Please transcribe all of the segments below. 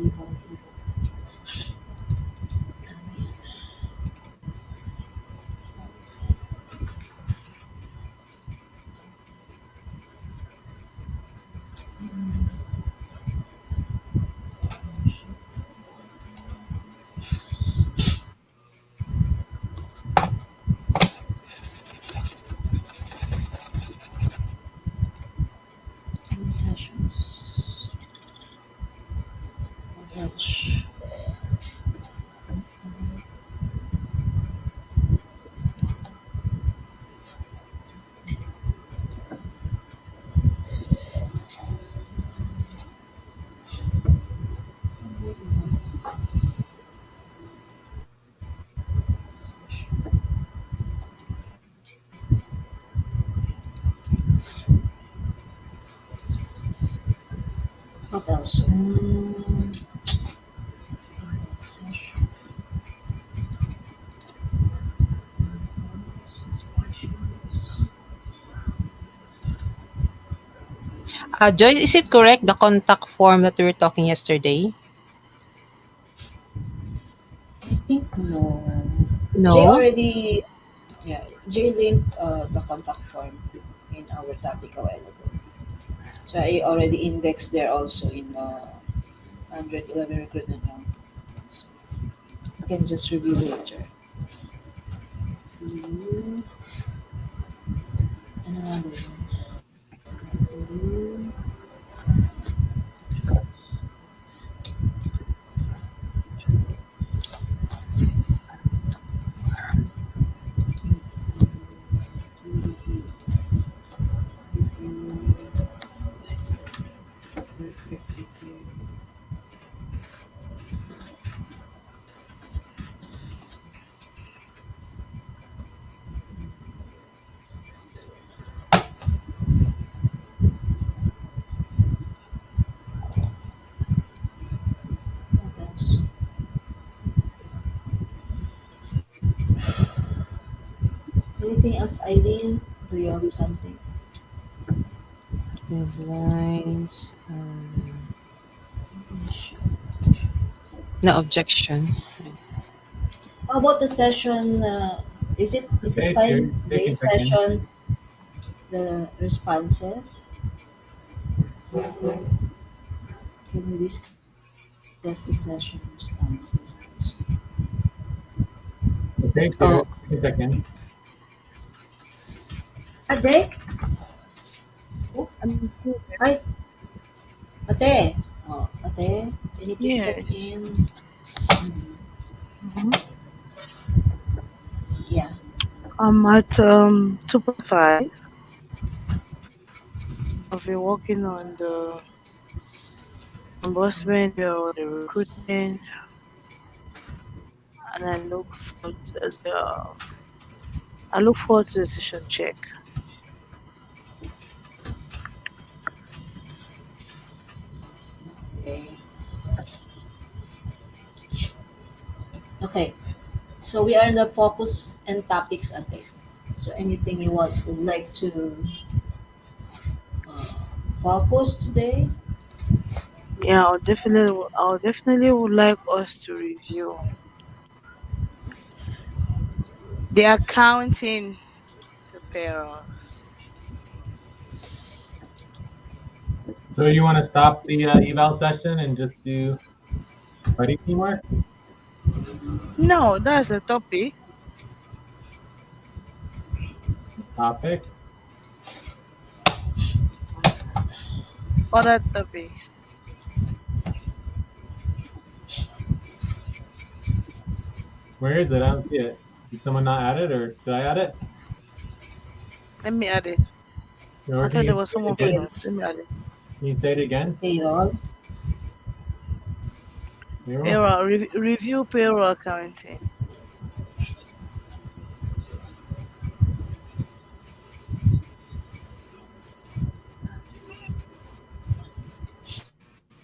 EVAL. Sessions. Watch. What else? Session. Joyce, is it correct, the contact form that we were talking yesterday? I think no. Jay No? already, yeah, Jay linked the contact form in our topic a while ago. So I already indexed there also in 111 recruitment round. So you can just review later. Review. And another one. Review. Review. Review. Review. What else? Anything else, Eileen? Do you have something? Deadlines. No objection. How about the session? Is it Okay, fine? they can Jay's check in. session, the responses. Can we discuss the session responses also? Okay, Oh, they can check in. Ate? Oh, I'm good. hi, ate. Oh, ate, can you please check Yes. in? Mhm. Yeah. I'm at 2.5. I've been working on the reimbursement or the recruitment, and I look forward to the session check. Okay. Okay. So we are in the focus and topics, ate. So anything you would like to uh, focus today? Yeah, I'll definitely would like us to review the accounting, the payroll. So you want to stop the eval session and just do buddy teamwork No, that's a topic. topic? Other topic. Where is it? I don't see it. Did someone not add it, or should I add it? Let me add it. Or I can thought there you was say it someone again? Pay, first. Let me add it. Can you say it again? payroll. Payroll? Payroll, review payroll accounting.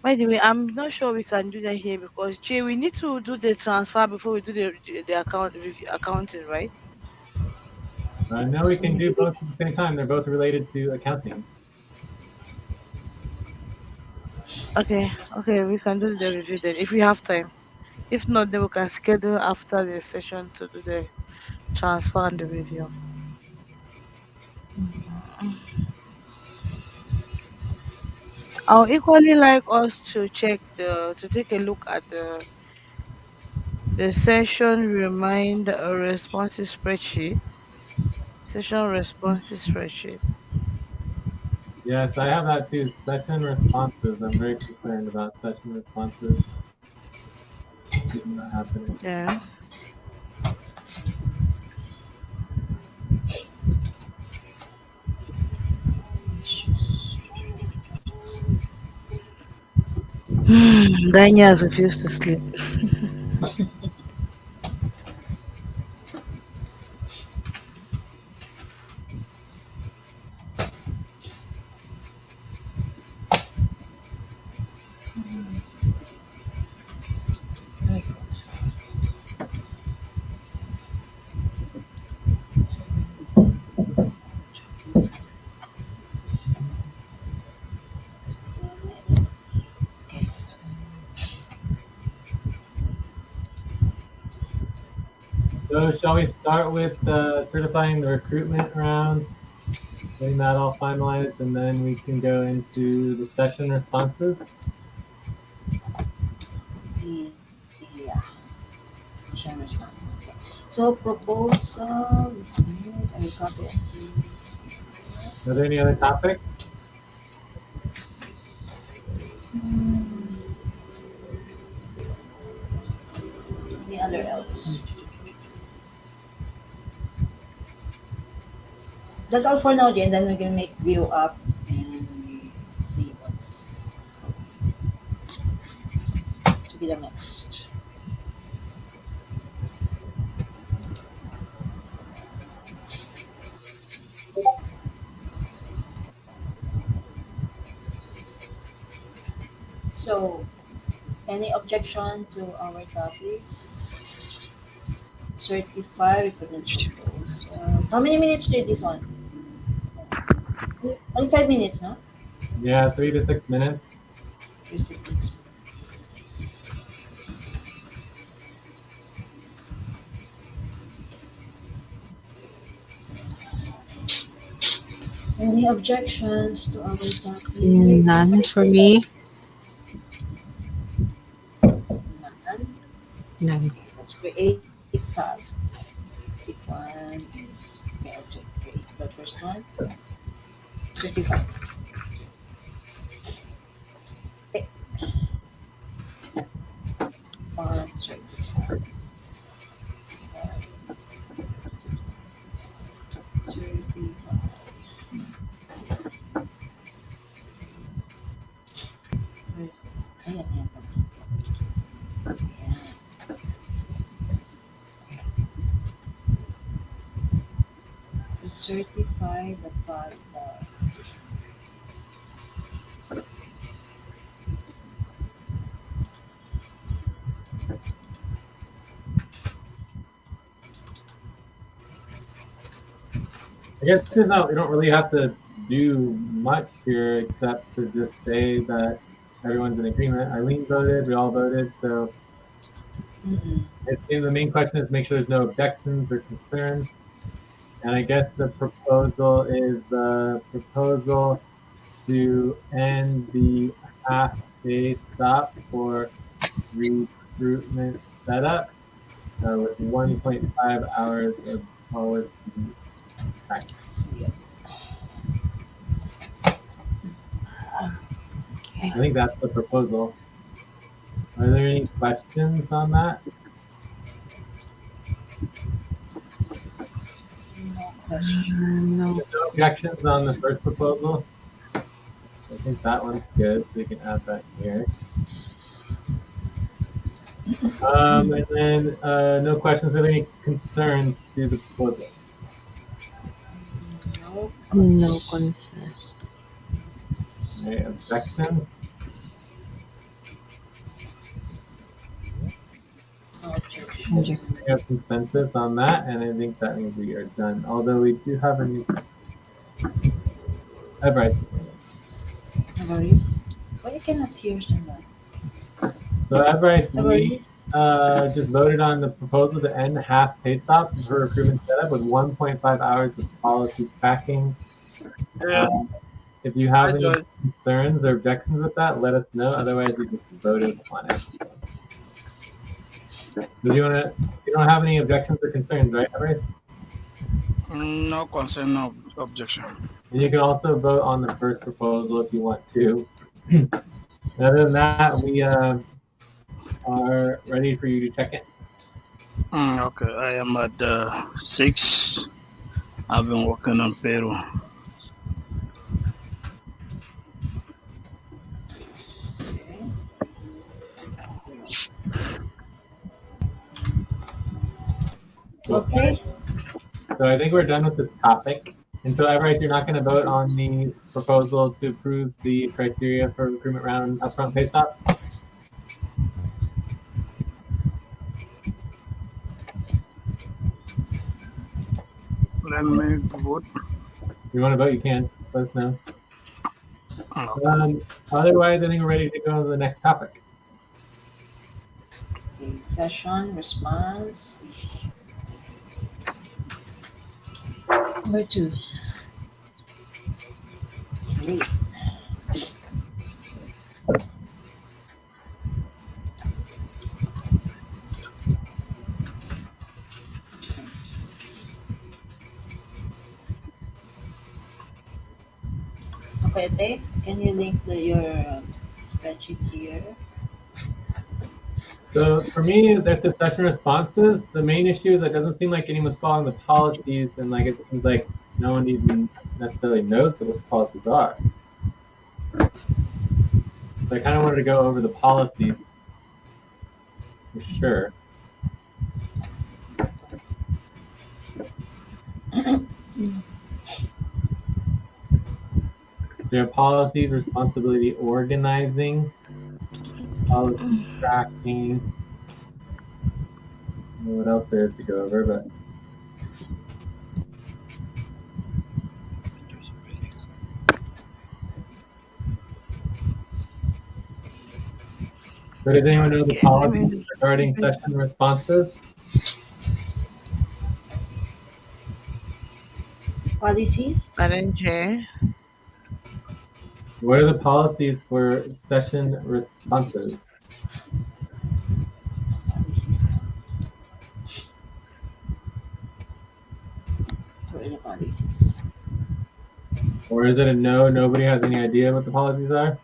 By the way, I'm not sure we can do that here because Jay, we need to do the transfer before we do the account review accounting, right? No, we So can do maybe we both at the same time. They're both related to accounting. Okay, okay, we can do the review then if we have time. If not, then we can schedule after the session to do the transfer and the review. I'll equally like us to check to take a look at the session remind responses spreadsheet. Session responses spreadsheet. Yes, I have that too. Session responses. I'm very concerned about session responses. Not happening. Yeah. Daniel has refused to sleep. Right. Okay. So shall we start with certifying the recruitment rounds, getting that all finalized, and then we can go into the session responses? Yeah. Session responses. Okay. So proposal is here. I will copy and paste. Are there any other topics? Hmm, any other else? That's all for now, Jen. Then we can make view up and we see what's to be the next. So, any objection to our topics? Certify recruitment proposals. How many minutes did this one? Only 5 minutes, no? Yeah, 3 to 6 minutes. 366. Any objections to our topic? None for me. None. None. Okay, let's create tab. Pick one is okay, object create. The first one, certify. Okay, form certify. Sorry, certify. First, ayan, ayan pala. Ayan. To certify the file. I guess we don't really have to do much here except to just say that everyone's in agreement. Eileen voted, we all voted, so Mm-mm. the main question is make sure there's no objections or concerns. And I guess the proposal is the proposal to end the half-day stop for recruitment setup with 1.5 hours of policy practice. Yeah. Okay. I think that's the proposal. Are there any questions on that? No question. No. No objections on the first proposal? I think that one's good, so we can add that here. And then no questions. Are there any concerns to the proposal? No No concern. Any objections? No objection. Object. We have consensus on that, and I think that means we are done. Although we do have a new. All right. No worries. Why I cannot hear someone. So Everett, How are we you? just voted on the proposal to end half pay stop for recruitment setup with 1.5 hours of policy tracking. Yeah, If you have I any joined. concerns or objections with that, let us know. Otherwise, we just voted on it. Do you want to? You don't have any objections or concerns, right, Everett? No concern, no objection. And you can also vote on the first proposal if you want to. Other than that, we are ready for you to check in. Okay, I am at 6. I've been working on payroll. Okay. Okay. So I think we're done with this topic. And so, Everett, you're not going to vote on the proposal to approve the criteria for recruitment round upfront pay stop? Let me vote. If you want to vote, you can. Let us know. Okay. Otherwise, I think we're ready to go to the next topic. Okay. Session response. Number 2. Okay. Okay, Ate, can you link your spreadsheet here? So for me, there's the session responses. The main issue is it doesn't seem like anyone's following the policies, and like it seems like no one even necessarily knows what the policies are. So I kind of wanted to go over the policies for sure. So you have policies, responsibility, organizing, policy tracking. I don't know what else there is to go over, but so does anyone know the Okay, let policies me. regarding session responses? Policies? Manager. What are the policies for session responses? Policies. What are the policies? Or is it a no? Nobody has any idea what the policies are?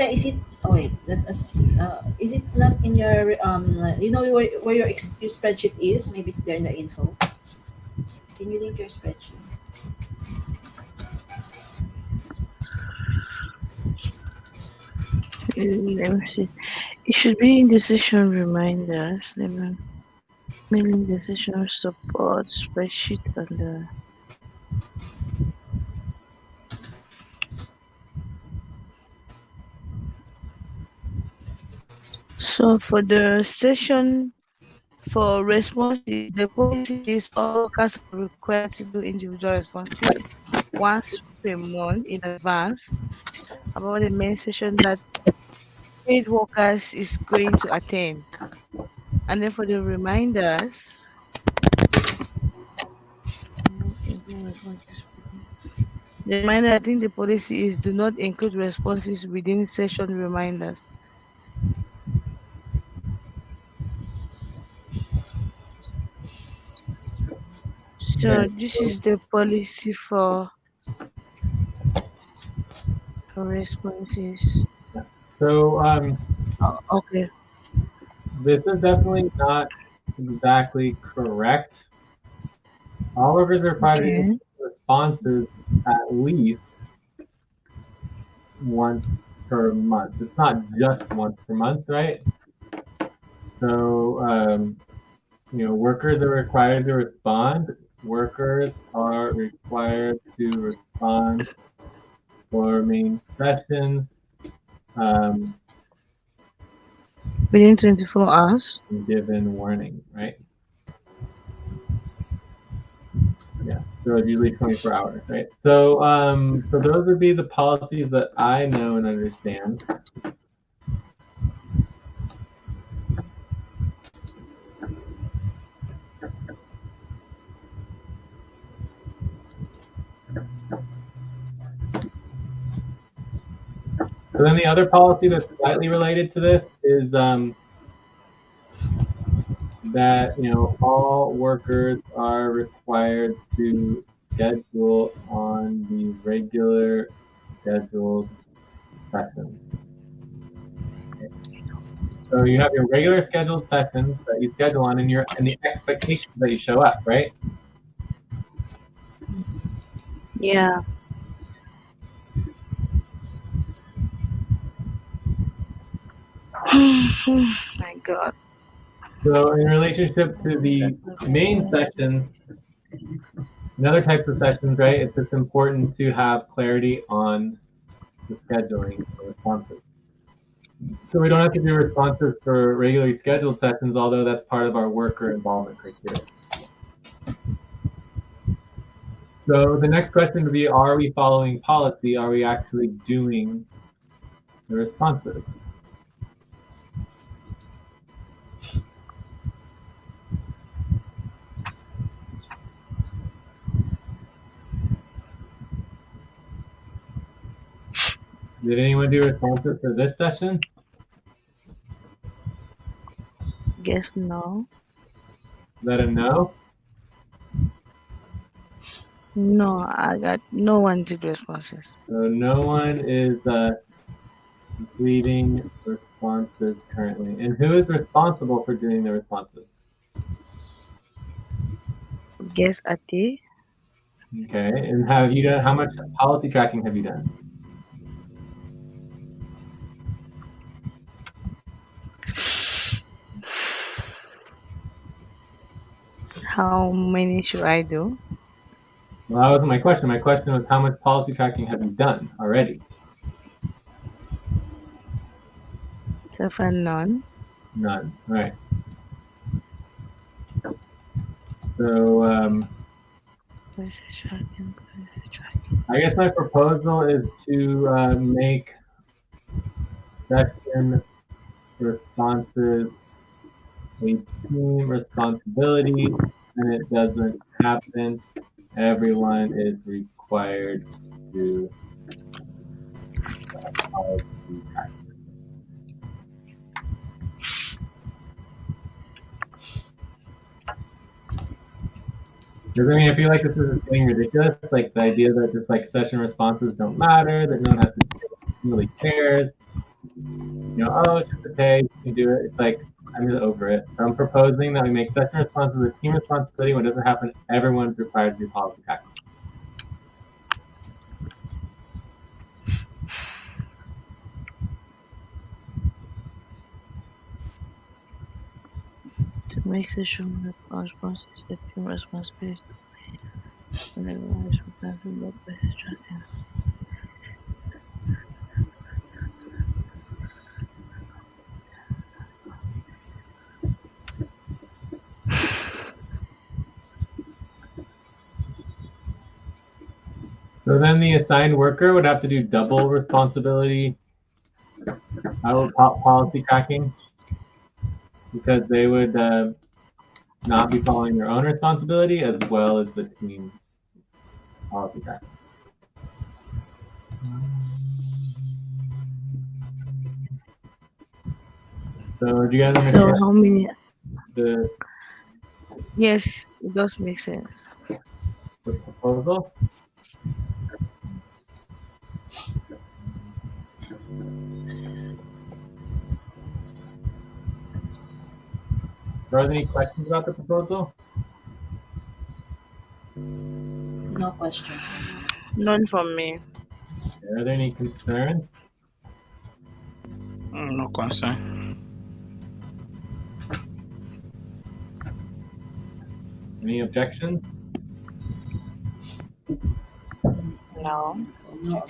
Ate, is it? Oh wait, let us see. Is it not in your You know where your spreadsheet is? Maybe it's there in the info. Can you link your spreadsheet? Let me see. It should be in the session reminders. Let me link the session support spreadsheet on the. So for the session for responses, the policy is all workers are required to do individual responses once per month in advance about the main session that paid workers is going to attend. And then for the reminders, the reminder, I think the policy is do not include responses within session reminders. So Okay. this is the policy for responses. So Okay. this is definitely not exactly correct. All workers are required to do Okay. responses at least once per month. It's not just once per month, right? So workers are required to respond. Workers are required to respond for main sessions. Within 24 hours. Given warning, right? So it's usually 24 hours, right? So so those would be the policies that I know and understand. So then the other policy that's slightly related to this is that all workers are required to schedule on the regular scheduled sessions. So you have your regular scheduled sessions that you schedule on, and the expectations that you show up, right? Yeah. My God. So in relationship to the main session, another type of sessions, right? It's just important to have clarity on the scheduling of responses. So we don't have to do responses for regularly scheduled sessions, although that's part of our worker involvement criteria. So the next question would be, are we following policy? Are we actually doing the responses? Did anyone do responses for this session? Guess no. Is that a no? No, I got no one did responses. So no one is completing responses currently. And who is responsible for doing the responses? Guess Ati. Okay. And have you done, how much policy tracking have you done? How many should I do? Well, that wasn't my question. My question was, how much policy tracking have you done already? So far, none. None. All right. So I guess my proposal is to make session responses a team responsibility, and it doesn't happen. Everyone is required to policy track. Because I mean, I feel like this is getting ridiculous. Like the idea that just like session responses don't matter, that no one has to really cares. Oh, it's just okay, you can do it. It's like I'm just over it. So I'm proposing that we make session responses a team responsibility. When it doesn't happen, everyone's required to do policy tracking. To make session responses a team responsibility. And everyone is responsible for his tracking. So then the assigned worker would have to do double responsibility policy tracking because they would not be following their own responsibility as well as the team policy tracking. So do you guys So understand how many? the Yes, it does make sense. proposal? Are there any questions about the proposal? No question. None from me. Are there any concerns? No concern. Any objections? No. No.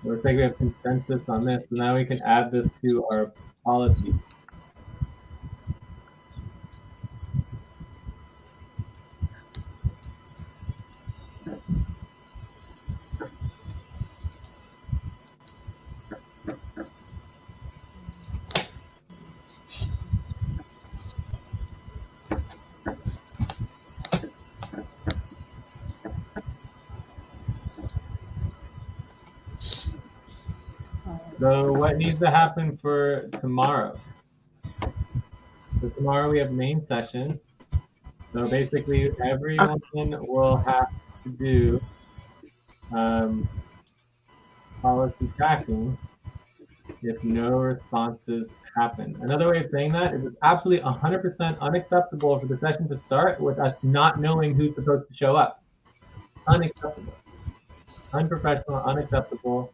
Looks like we have consensus on this. So now we can add this to our policy. So what needs to happen for tomorrow? So tomorrow we have main session. So basically everyone will have to do policy tracking if no responses happen. Another way of saying that is it's absolutely 100% unacceptable for the session to start with us not knowing who's supposed to show up. Unacceptable. Unprofessional, unacceptable.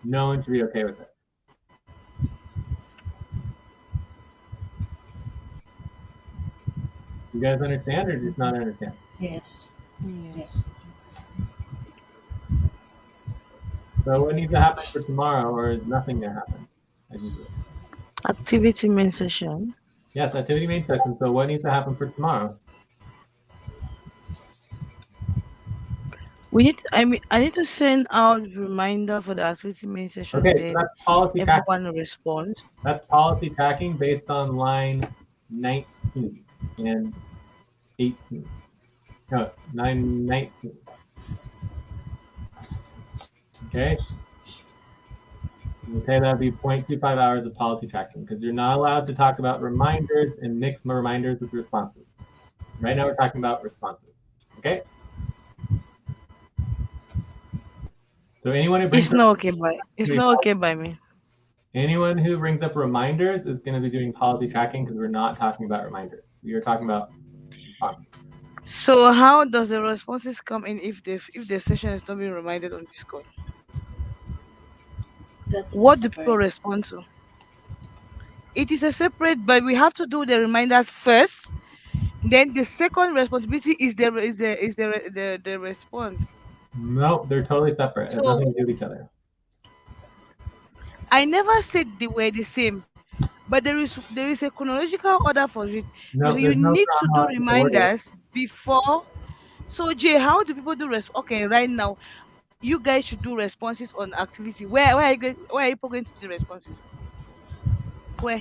No one should be okay with it. You guys understand or just not understand? Yes. Yes. So what needs to happen for tomorrow, or is nothing going to happen as usual? Activity main session. Yes, activity main session. So what needs to happen for tomorrow? We need. I need to send out reminder for the activity main session. Okay, so Then that's policy tracking. everyone responds. That's policy tracking based on line 19 and 18. No, 19. Okay? Okay, that'd be 0.25 hours of policy tracking because you're not allowed to talk about reminders and mix my reminders with responses. Right now we're talking about responses. Okay? So anyone who brings It's not okay by. It's not okay by me. anyone who brings up reminders is going to be doing policy tracking because we're not talking about reminders. We are talking about responses. So how does the responses come in if the session is not being reminded on Discord? That's a What do people separate. respond to? It is a separate, but we have to do the reminders first. Then the second responsibility is the response. No, they're totally separate. It has So nothing to do with each other. I never said they were the same, but there is a chronological order for it. No, You there's no need to do chronological order. reminders before. So Jay, how do people do Okay, right now you guys should do responses on activity. Where are people going to do the responses? Where?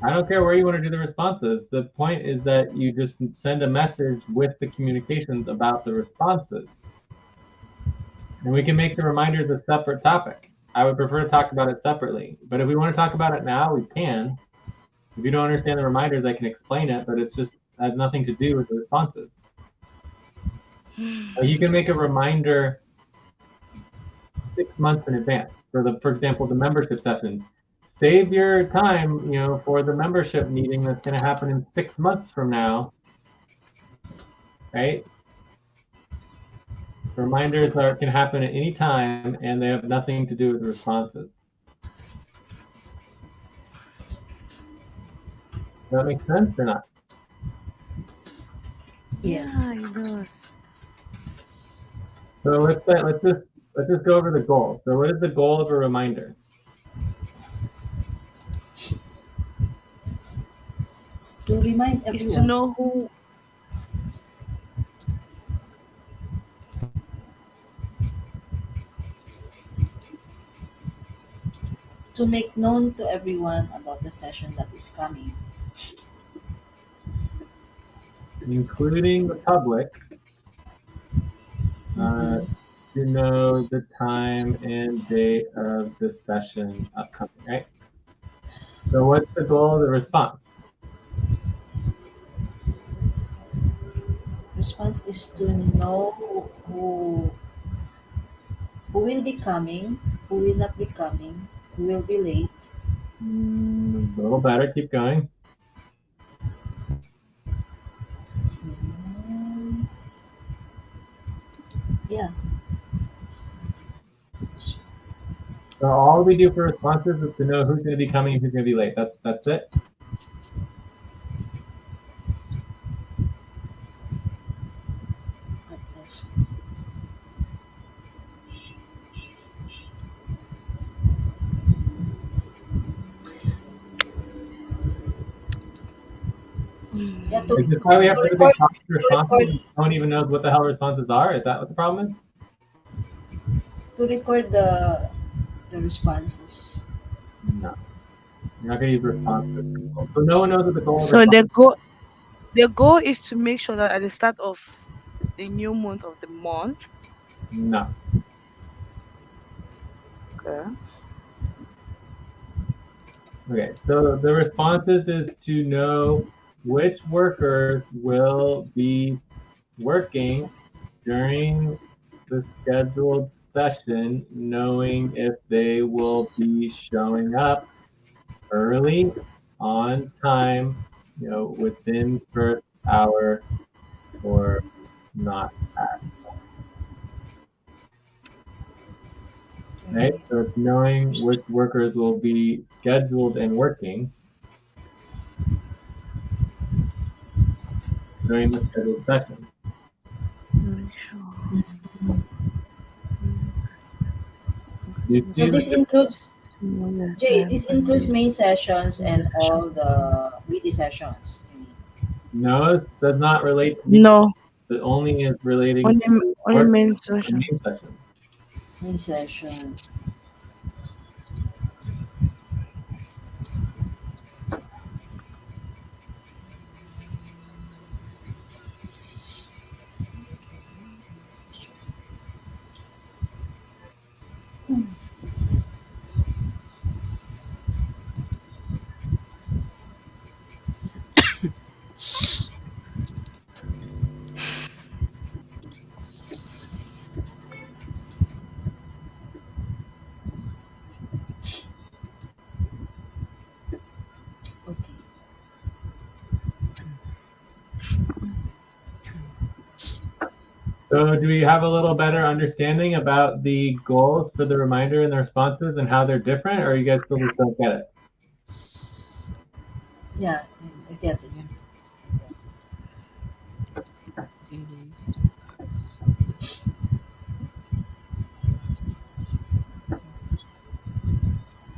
I don't care where you want to do the responses. The point is that you just send a message with the communications about the responses. And we can make the reminders a separate topic. I would prefer to talk about it separately. But if we want to talk about it now, we can. If you don't understand the reminders, I can explain it, but it's just has nothing to do with the responses. You can make a reminder 6 months in advance for example, the membership session. Save your time, for the membership meeting that's going to happen in 6 months from now, right? Reminders can happen at any time, and they have nothing to do with responses. Does that make sense or not? Yes. Yeah, it does. So let's just go over the goal. So what is the goal of a reminder? To remind Is to everyone. know who. To make known to everyone about the session that is coming. Including the public, Mhm. to know the time and date of the session upcoming, right? So what's the goal of the response? Response is to know who will be coming, who will not be coming, who will be late. A little better, keep going. Mm, yeah. So all we do for responses is to know who's going to be coming and who's going to be late. That's it. Yes. Yeah, to, Is this why we have to really big record, topic to responses record, and no one even knows what the hell responses are? Is that what the problem is? to record the responses. No. You're not going to use responses. So no one knows what the goal of So response the goal is to make sure that at the start of the new month of the month. is. No. Okay. Okay, so the responses is to know which workers will be working during the scheduled session, knowing if they will be showing up early, on time, within first hour, or not at, right? So it's knowing which workers will be scheduled and working during the scheduled session. Do you So see the this includes Jay. This includes Mm. main sessions and all the weekly sessions. no, it does not relate to week. No, It only is relating only to only work main and session. main session. Main session. Okay. So do we have a little better understanding about the goals for the reminder and the responses and how they're different, or you guys still just don't get it? Yeah, I get it.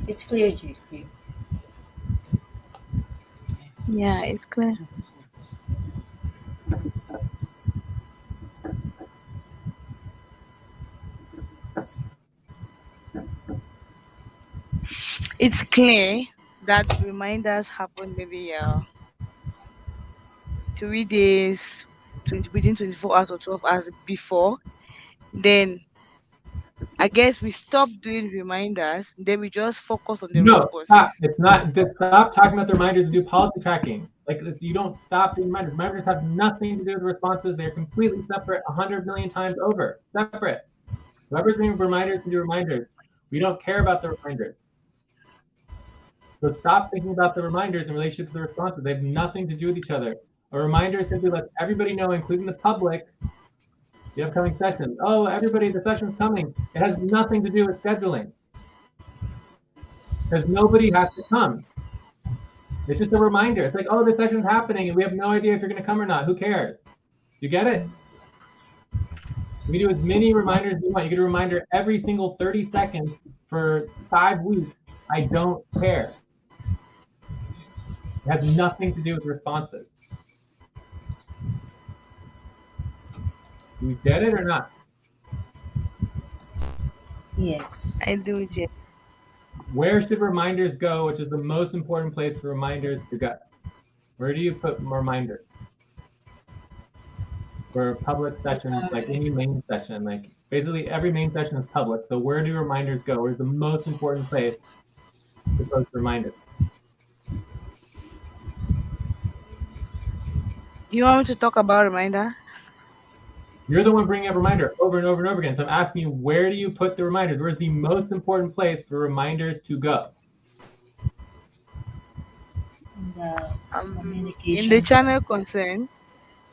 It's clear, Jay. Clear. Yeah, it's clear. It's clear that reminders happen maybe 3 days, within 24 hours or 12 hours before. Then I guess we stop doing reminders. Then we just focus on the No, stop. responses. It's not. Just stop talking about the reminders and do policy tracking. Like you don't stop doing reminders. Reminders have nothing to do with responses. They're completely separate, 100 million times over. Separate. Whoever's doing reminders can do reminders. We don't care about the reminders. So stop thinking about the reminders in relationship to the responses. They have nothing to do with each other. A reminder simply lets everybody know, including the public, the upcoming session. Oh, everybody, the session's coming. It has nothing to do with scheduling because nobody has to come. It's just a reminder. It's like, oh, the session's happening and we have no idea if you're going to come or not. Who cares? You get it? You can do as many reminders as you want. You get a reminder every single 30 seconds for 5 weeks. I don't care. It has nothing to do with responses. Do you get it or not? Yes. I do, Jay. Where should reminders go, which is the most important place for reminders to go? Where do you put reminders? For public sessions, like any main session, like basically every main session is public. So where do reminders go? Where's the most important place to post reminders? You want me to talk about reminder? You're the one bringing up reminder over and over and over again. So I'm asking you, where do you put the reminders? Where's the most important place for reminders to go? In the In the communication. channel concern,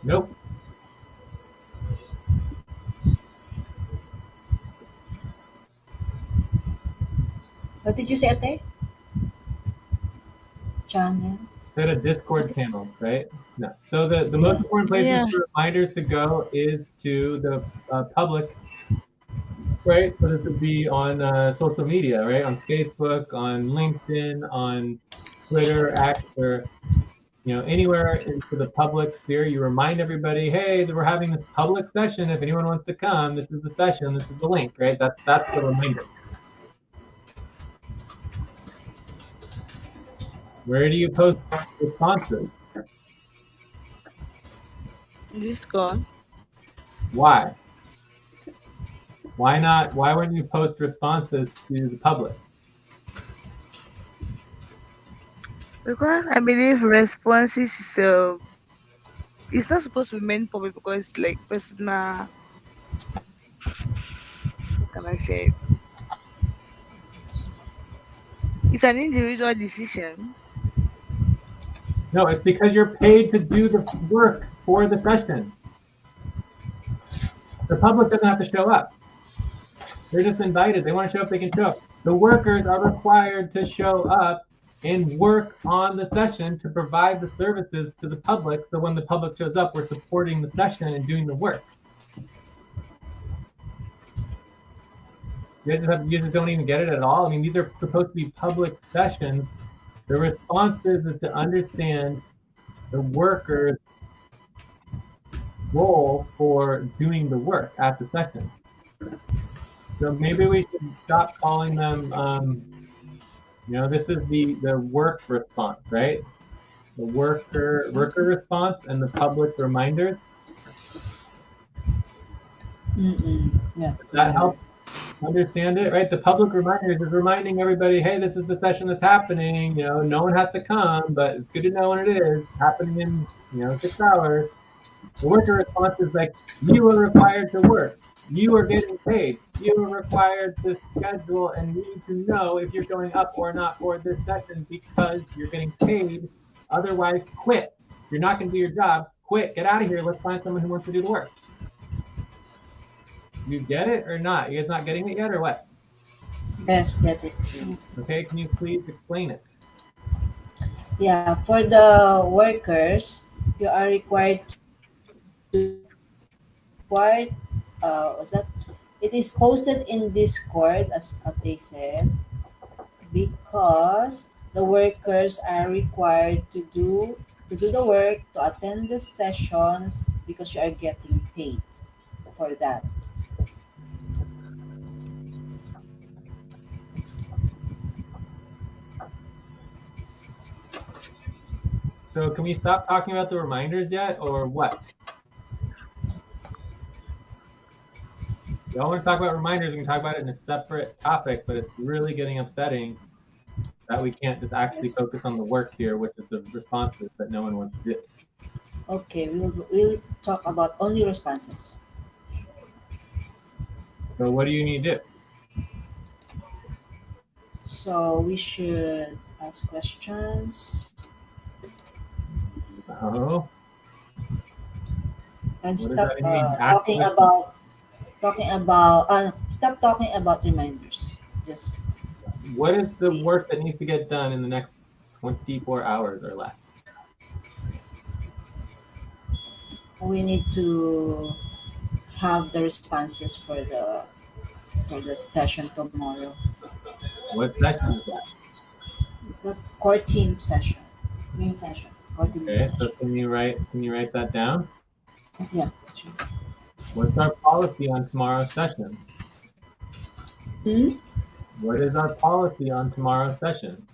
Nope. What did you say, Ate? Channel. Set a What Discord did you say? channel, right? No. So the Yeah. most important places yeah, for reminders to go is to the public, right? So this would be on social media, right? On Facebook, on LinkedIn, on Twitter, X, or anywhere into the public sphere. You remind everybody, hey, that we're having this public session. If anyone wants to come, this is the session. This is the link, right? That's the reminder. Where do you post responses? Discord. Why? Why not? Why wouldn't you post responses to the public? Because I believe responses is it's not supposed to be meant public because it's like personal. How can I say it? It's an individual decision. No, it's because you're paid to do the work for the session. The public doesn't have to show up. They're just invited. They want to show up, they can show up. The workers are required to show up and work on the session to provide the services to the public. So when the public shows up, we're supporting the session and doing the work. You just don't even get it at all. I mean, these are supposed to be public sessions. The response is to understand the worker's role for doing the work at the session. So maybe we should stop calling them, this is the work response, right? The worker response and the public reminders. Yeah. Does that help understand it, right? The public reminders is reminding everybody, hey, this is the session that's happening. No one has to come, but it's good to know when it is happening in 6 hours. The worker response is like, you are required to work. You are getting paid. You are required to schedule and need to know if you're showing up or not for this session because you're getting paid. Otherwise, quit. You're not going to do your job. Quit. Get out of here. Let's find someone who wants to do the work. You get it or not? You guys not getting it yet or what? Yes, get it. Okay, can you please explain it? Yeah, for the workers, you are required to what's that? It is posted in Discord, as what they said, because the workers are required to do the work, to attend the sessions because you are getting paid for that. So can we stop talking about the reminders yet or what? Y'all want to talk about reminders, we can talk about it in a separate topic, but it's really getting upsetting that we can't just actually Yes. focus on the work here, which is the responses that no one wants to do. Okay, we'll talk about only responses. So what do you need to do? So we should ask questions Oh, and what does stop that mean? Ask talking questions. about stop talking about reminders. Just What is the we, work that needs to get done in the next 24 hours or less? we need to have the responses for the session tomorrow. What session is that? That's core team session, main session, core team main Okay, so session. can you write that down? Yeah. Sure. What's our policy on tomorrow's session? Hmm? What is our policy on tomorrow's session?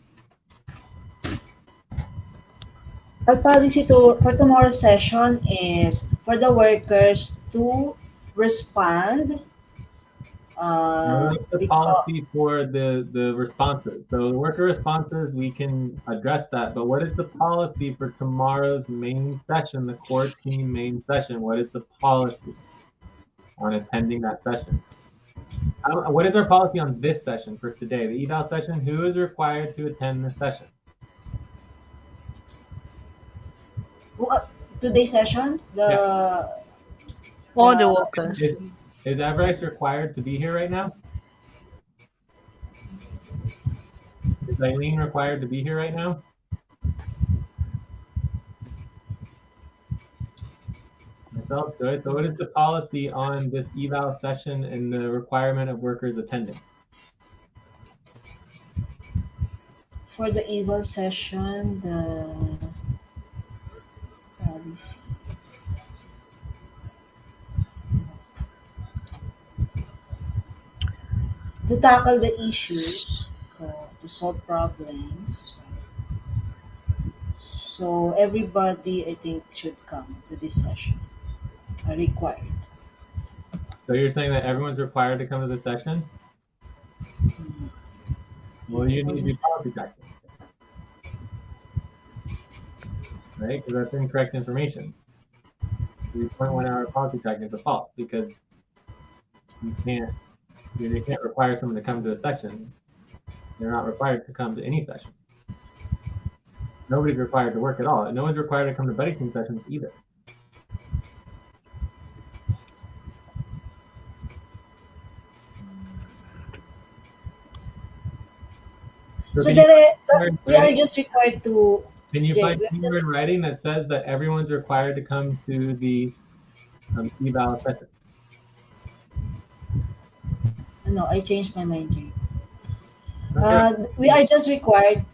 Our policy for tomorrow's session is for the workers to respond What's the because policy for the responses? So the worker responses, we can address that, but what is the policy for tomorrow's main session, the core team main session? What is the policy on attending that session? What is our policy on this session for today, the eval session? Who is required to attend this session? today's session, All the the workers. Is Everest required to be here right now? Is Eileen required to be here right now? Myself, good. So what is the policy on this eval session and the requirement of workers attending? for the EVAL session, the policies to tackle the issues, so to solve problems. So everybody, I think, should come to this session. Are required. So you're saying that everyone's required to come to the session? Mm. Well, you For need to me, be policy yes. practice. right? Because that's incorrect information. The 0.1 hour policy tracking is a fault because you can't require someone to come to a session. They're not required to come to any session. Nobody's required to work at all. And no one's required to come to buddy team sessions either. So can we are just required to. Can you Jay, find we are anywhere just, in writing that says that everyone's required to come to the eval session? no, I changed my mind, Jay. Okay. We are just required.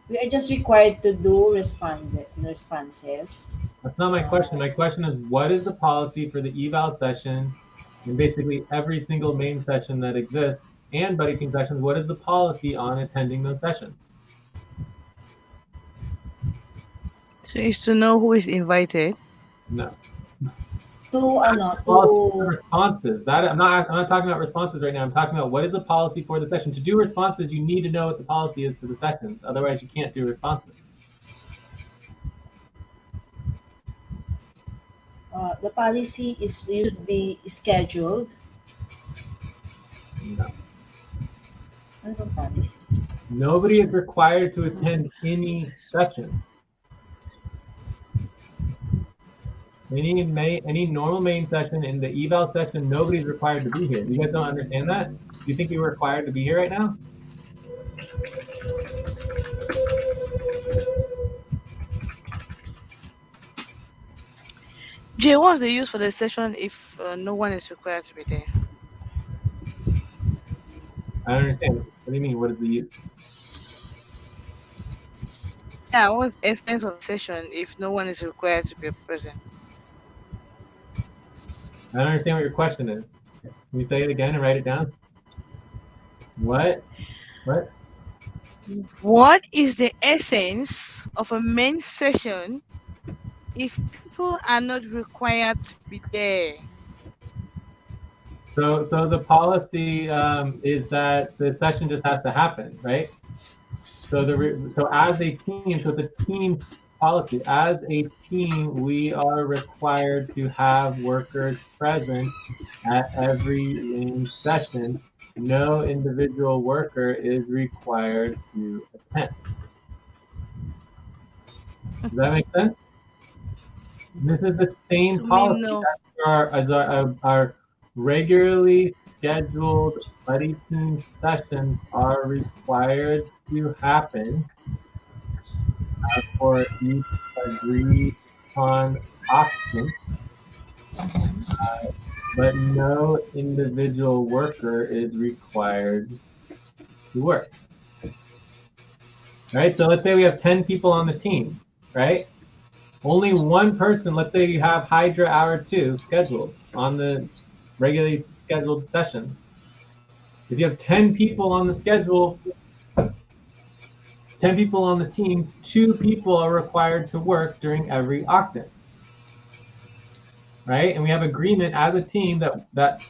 We are just required to do responses. That's not my question. My question is, what is the policy for the eval session and basically every single main session that exists and buddy team sessions? What is the policy on attending those sessions? So it's to know who is invited. No. To Responses. That I'm not talking about responses right now. I'm talking about what is the policy for the session. To do responses, you need to know what the policy is for the sessions. Otherwise, you can't do responses. the policy is you should be scheduled. No. Ano bang policy? Nobody is required to attend any session. Any normal main session in the eval session, nobody's required to be here. You guys don't understand that? Do you think you're required to be here right now? Jay, what's the use for the session if no one is required to be there? I don't understand. What do you mean? What is the use? Yeah, what's the essence of the session if no one is required to be present? I don't understand what your question is. Can you say it again and write it down? What? What? What is the essence of a main session if people are not required to be there? So the policy is that the session just has to happen, right? So as a team, so the team policy, as a team, we are required to have workers present at every main session. No individual worker is required to attend. Does that make sense? This is the same policy No. as our regularly scheduled buddy team sessions are required to happen for each agreed upon option, but no individual worker is required to work. Right? So let's say we have 10 people on the team, right? Only one person, let's say you have Hydra Hour 2 scheduled on the regularly scheduled sessions. If you have 10 people on the schedule, 10 people on the team, 2 people are required to work during every octant. Right? And we have agreement as a team that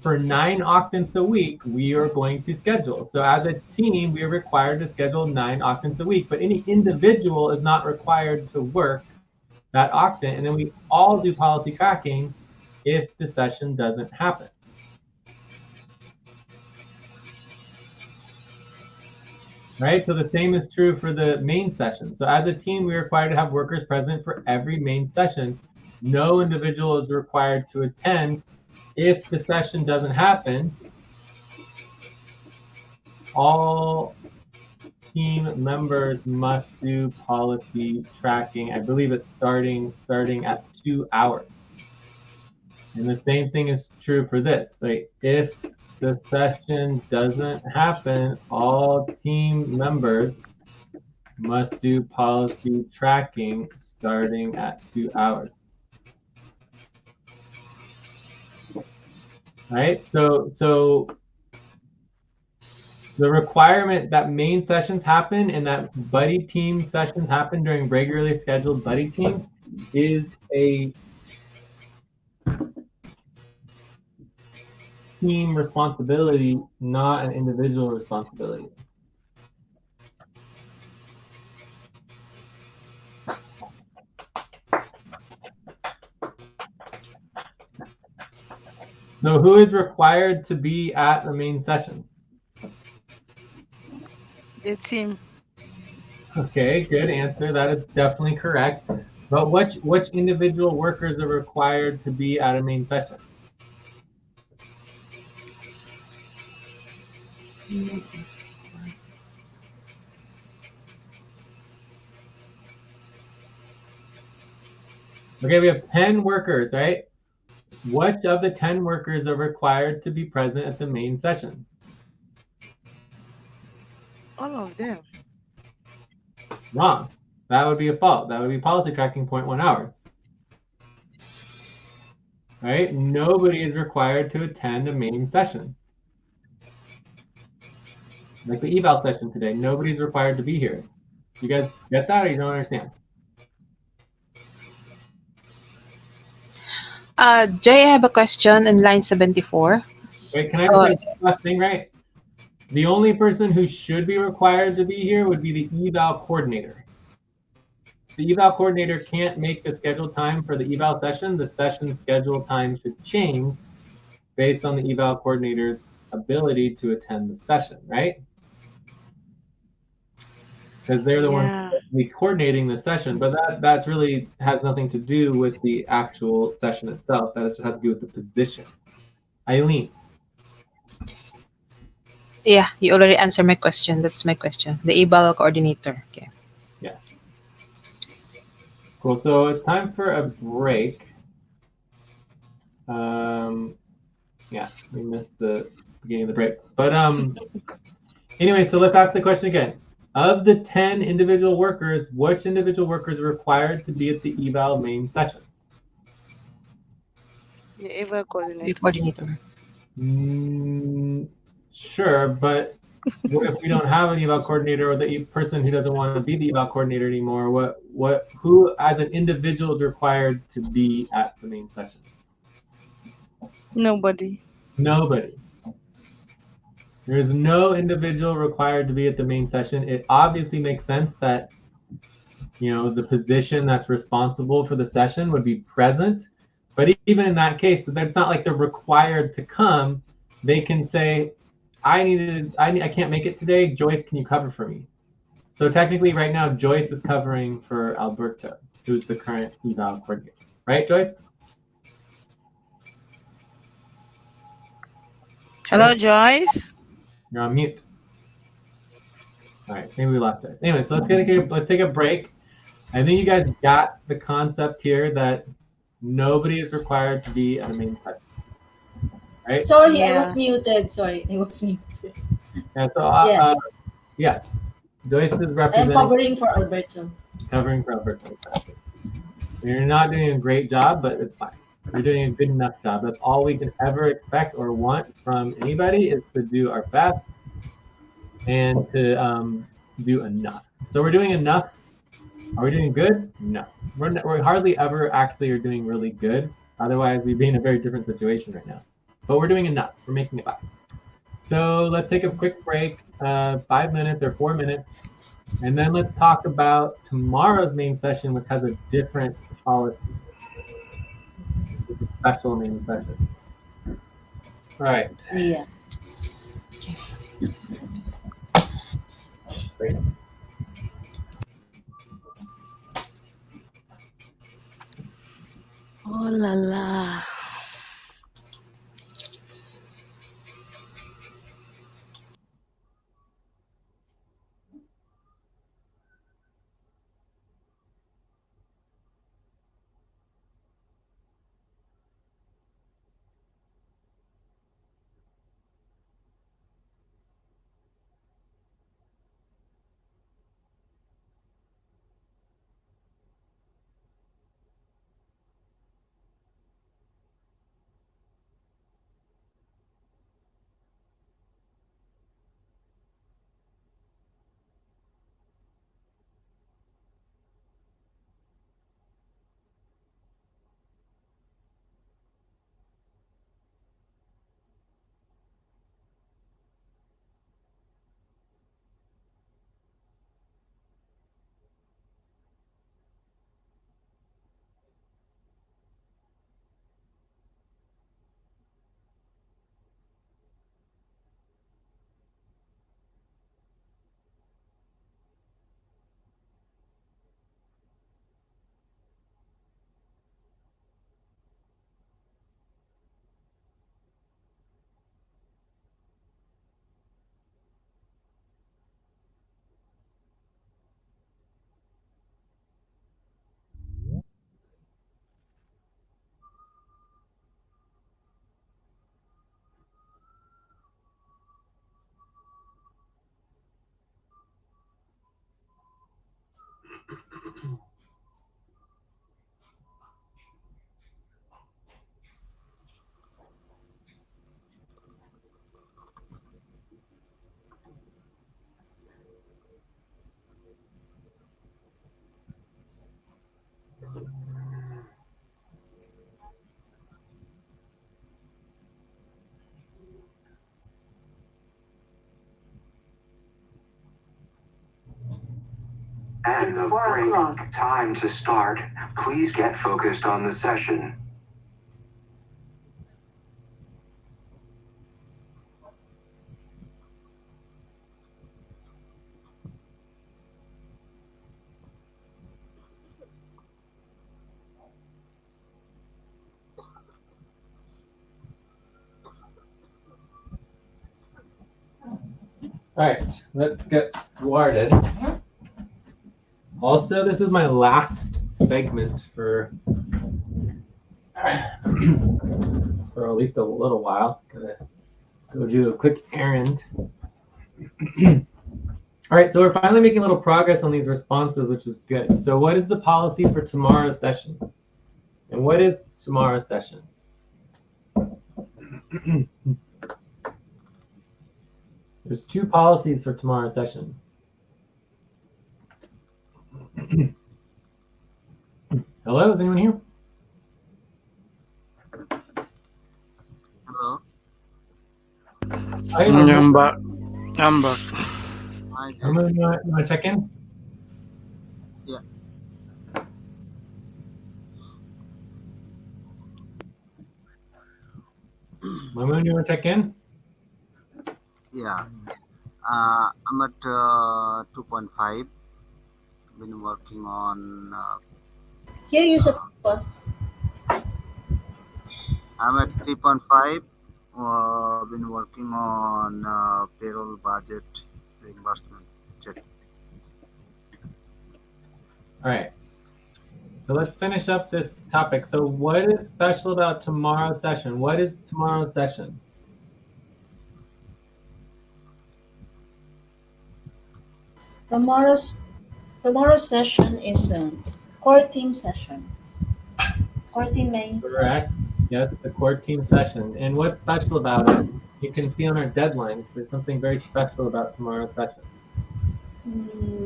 for 9 octants a week, we are going to schedule. So as a team, we are required to schedule 9 octants a week, but any individual is not required to work that octant. And then we all do policy tracking if the session doesn't happen. Right? So the same is true for the main session. So as a team, we're required to have workers present for every main session. No individual is required to attend. If the session doesn't happen, all team members must do policy tracking. I believe it's starting at 2 hours. And the same thing is true for this. Like if the session doesn't happen, all team members must do policy tracking starting at 2 hours. Right? So the requirement that main sessions happen and that buddy team sessions happen during regularly scheduled buddy team is a team responsibility, not an individual responsibility. So who is required to be at the main session? The team. Okay, good answer. That is definitely correct. But which individual workers are required to be at a main session? Okay, we have 10 workers, right? Which of the 10 workers are required to be present at the main session? All of them. Wrong. That would be a fault. That would be policy tracking 0.1 hours. Right? Nobody is required to attend a main session. Like the eval session today, nobody's required to be here. You guys get that, or you don't understand? Joy, I have a question in line 74. Wait, can I just say one last thing, right? The only person who should be required to be here would be the eval coordinator. The eval coordinator can't make the scheduled time for the eval session. The session schedule time should change based on the eval coordinator's ability to attend the session, right? Because they're the ones Yeah. coordinating the session, but that really has nothing to do with the actual session itself. That just has to do with the position. Eileen. Yeah, you already answered my question. That's my question. The EVAL coordinator. Okay. Yeah. Cool. So it's time for a break. Yeah, we missed the beginning of the break. But anyway, so let's ask the question again. Of the 10 individual workers, which individual workers are required to be at the eval main session? The EVAL The coordinator. coordinator. Sure, but what if we don't have an eval coordinator, or the person who doesn't want to be the eval coordinator anymore? Who as an individual is required to be at the main session? Nobody. Nobody. There is no individual required to be at the main session. It obviously makes sense that the position that's responsible for the session would be present. But even in that case, it's not like they're required to come. They can say, I can't make it today. Joyce, can you cover for me? So technically right now, Joyce is covering for Alberto, who's the current eval coordinator. Right, Joyce? Hello, Joyce. You're on mute. All right, maybe we lost Joyce. Anyway, so let's take a break. I think you guys got the concept here that nobody is required to be at a main session. Right? Sorry, I Yeah. was muted. Sorry, I was muted. And so, Yes, yeah, Joyce is I am representing, covering for Alberto. covering for Alberto. You're not doing a great job, but it's fine. You're doing a good enough job. That's all we can ever expect or want from anybody, is to do our best and to do enough. So we're doing enough. Are we doing good? No. We're hardly ever actually are doing really good. Otherwise, we'd be in a very different situation right now. But we're doing enough. We're making it by. So let's take a quick break, 5 minutes or 4 minutes, and then let's talk about tomorrow's main session, which has a different policy. It's a special main session. All right. Yeah. Great. Oh la la. And the break time to start. Please get focused on the session. All right, let's get started. Also, this is my last segment for at least a little while. Gonna go do a quick errand. All right, so we're finally making a little progress on these responses, which is good. So what is the policy for tomorrow's session? And what is tomorrow's session? There's two policies for tomorrow's session. Hello, is anyone here? Hello. Hi, I'm back. I'm back. Hi, you want to check in? Yeah. Mamoon, you want to check in? Yeah. I'm at 2.5. Been working on. Here you said, I'm at 3.5. Been working on payroll budget reimbursement check. All right. So let's finish up this topic. So what is special about tomorrow's session? What is tomorrow's session? tomorrow's session is a core team session. Core team means Correct. Yes, the core team session. And what's special about it? You can see on our deadlines, there's something very special about tomorrow's session.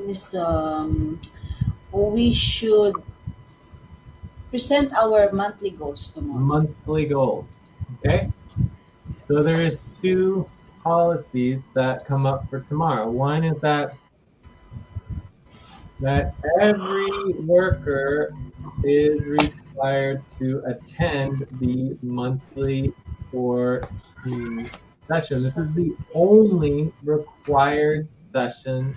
is we should present our monthly goals tomorrow. Monthly goals. Okay? So there is two policies that come up for tomorrow. One is that every worker is required to attend the monthly core team session. This is the only required session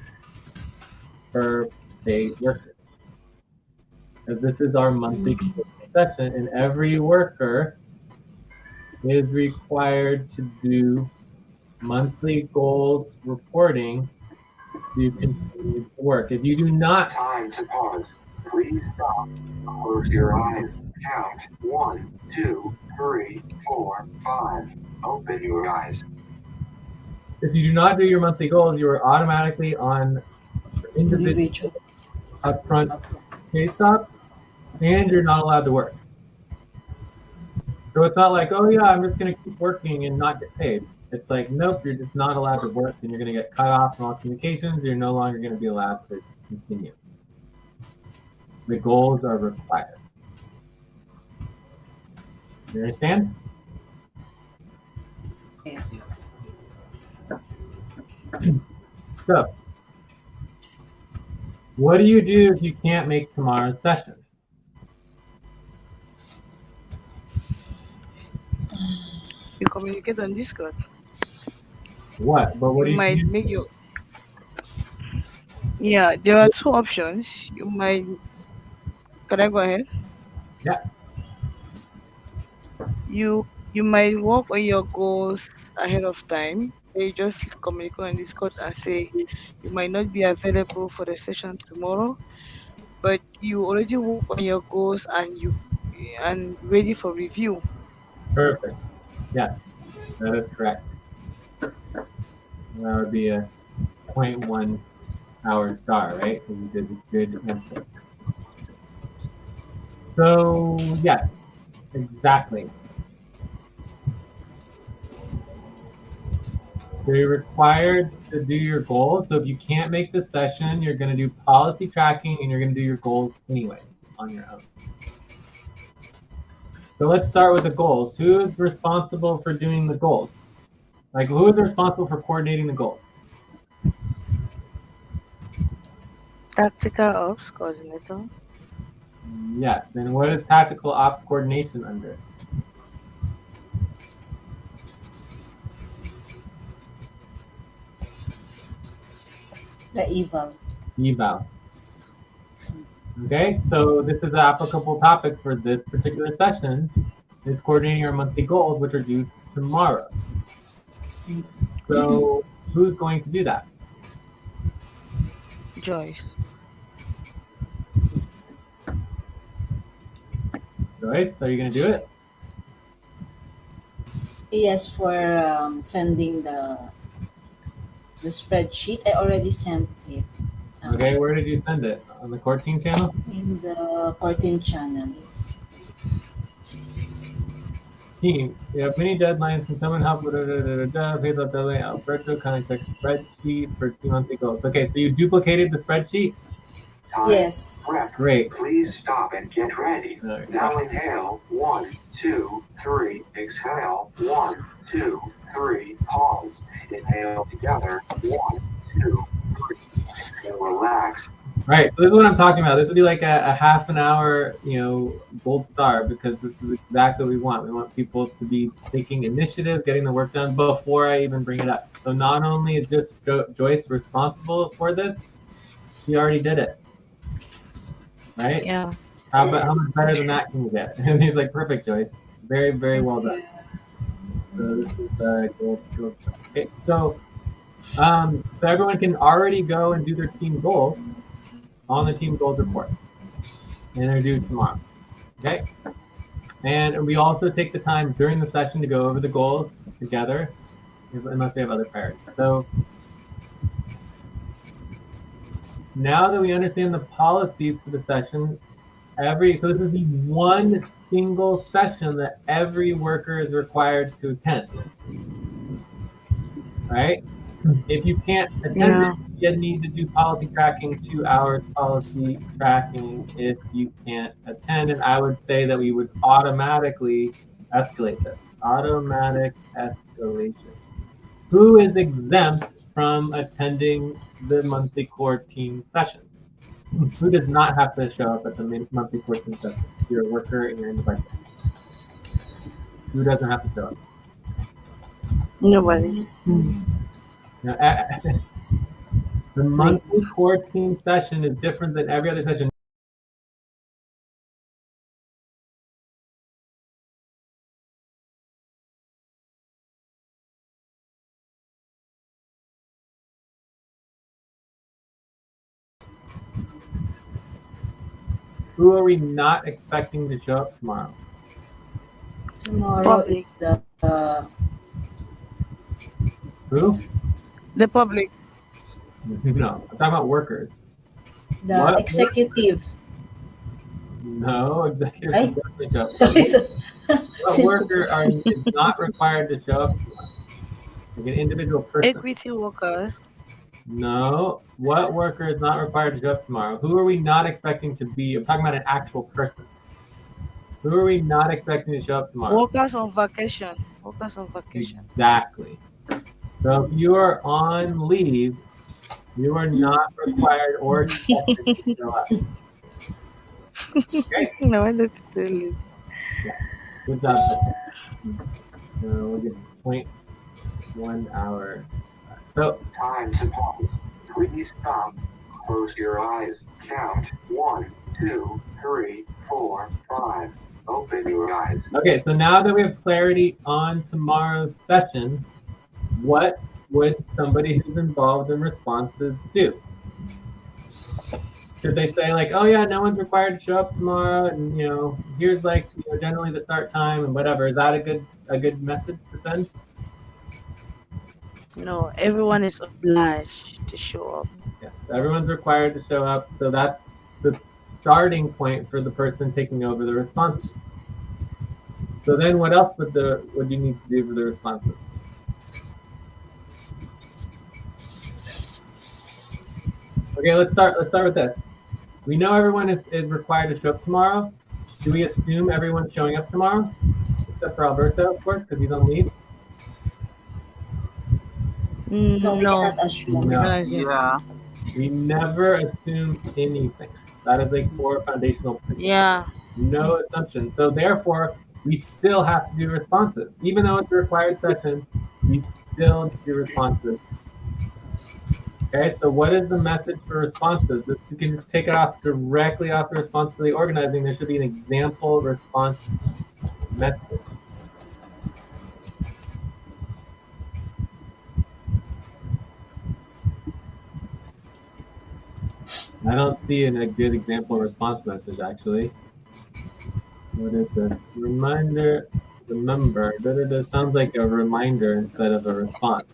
for paid workers. Because this is our monthly session, and every worker is required to do monthly goals reporting to continue to work. If you do not, Time to pause. Please stop. Close your eyes. Count 1, 2, 3, 4, 5. Open your eyes. if you do not do your monthly goals, you are automatically on individual Individual. upfront pay stop, and you're not allowed to work. So it's not like, oh yeah, I'm just going to keep working and not get paid. It's like, nope, you're just not allowed to work, and you're going to get cut off from all communications. You're no longer going to be allowed to continue. The goals are required. You understand? Yeah. So, what do you do if you can't make tomorrow's session? You communicate on Discord. What? But what do You you might do? make your there are two options. You might can I go ahead? Yeah. You might work on your goals ahead of time. You just communicate on Discord and say you might not be available for the session tomorrow, but you already work on your goals and ready for review. Perfect. Yes, that is correct. That would be a 0.1 hour star, right? Because you did a good answer. So, yes, exactly. So you're required to do your goals. So if you can't make the session, you're going to do policy tracking and you're going to do your goals anyway on your own. So let's start with the goals. Who is responsible for doing the goals? Like, who is responsible for coordinating the goals? Tactical ops coordinator. Yes. And what is tactical ops coordination under? The EVAL. EVAL. Okay, so this is an applicable topic for this particular session, is coordinating our monthly goals, which are due tomorrow. So who's going to do that? Joyce. Joyce, are you going to do it? Yes, for sending the spreadsheet. I already sent it. Okay, where did you send it? On the core team channel? In the 14 channels. Team, we have many deadlines. Can someone help with phase up deadline? Alberto, contact spreadsheet for team monthly goals. Okay, so you duplicated the spreadsheet? Time. Yes. Prep. Great. Please stop and get ready. Right. Now inhale. 1, 2, 3. Exhale. 1, 2, 3. Pause. Inhale together. 1, 2, 3. Exhale. Relax. Right, so this is what I'm talking about. This would be like a half an hour, gold star, because this is exactly what we want. We want people to be taking initiative, getting the work done before I even bring it up. So not only is just Joyce responsible for this, she already did it. Right? Yeah. How much better than that can you get? And he's like, perfect, Joyce. Very, very well done. So this is gold star. Okay, so everyone can already go and do their team goals on the team goals report, and they're due tomorrow. Okay, and we also take the time during the session to go over the goals together, unless we have other priorities. So now that we understand the policies for the session, so this is the one single session that every worker is required to attend. Right? If you can't attend it, you need to do policy tracking, 2 hours policy tracking if you can't attend. And I would say that we would automatically escalate this. Automatic escalation. Who is exempt from attending the monthly core team session? Who does not have to show up at the monthly core team session? If you're a worker and you're in the budget. Who doesn't have to show up? Nobody. Now, the monthly core team session is different than every other session. Who are we not expecting to show up tomorrow? Tomorrow Public. is the Who? The public. No, I'm talking about workers. the executive. No, executives Right? can definitely show up. So What worker is not required to show up tomorrow? Like an individual person. Equity workers. No. What worker is not required to show up tomorrow? Who are we not expecting to be? I'm talking about an actual person. Who are we not expecting to show up tomorrow? Workers on vacation. Workers on vacation. Exactly. So if you are on leave, you are not required or expected to show up. Okay? No, I don't tell you. Good job. We'll get 0.1 hour. So Time to pause. Please stop. Close your eyes. Count. 1, 2, 3, 4, 5. Open your eyes. okay, so now that we have clarity on tomorrow's session, what would somebody who's involved in responses do? Should they say like, oh yeah, no one's required to show up tomorrow, and here's like generally the start time and whatever? Is that a good message to send? No, everyone is obliged to show up. Yes, everyone's required to show up, so that's the starting point for the person taking over the responses. So then, what else would you need to do for the responses? Okay, let's start with this. We know everyone is required to show up tomorrow. Do we assume everyone's showing up tomorrow? Except for Alberto, of course, because he's on leave. no, we No. cannot assume. No. Yeah. We never assume anything. That is a core foundational principle. Yeah. No assumptions. So therefore, we still have to do responses. Even though it's a required session, we still need to do responses. Okay, so what is the message for responses? You can just take it off directly off the responsibility organizing. There should be an example response message. I don't see a good example response message actually. What is this? Reminder, remember. It sounds like a reminder instead of a response.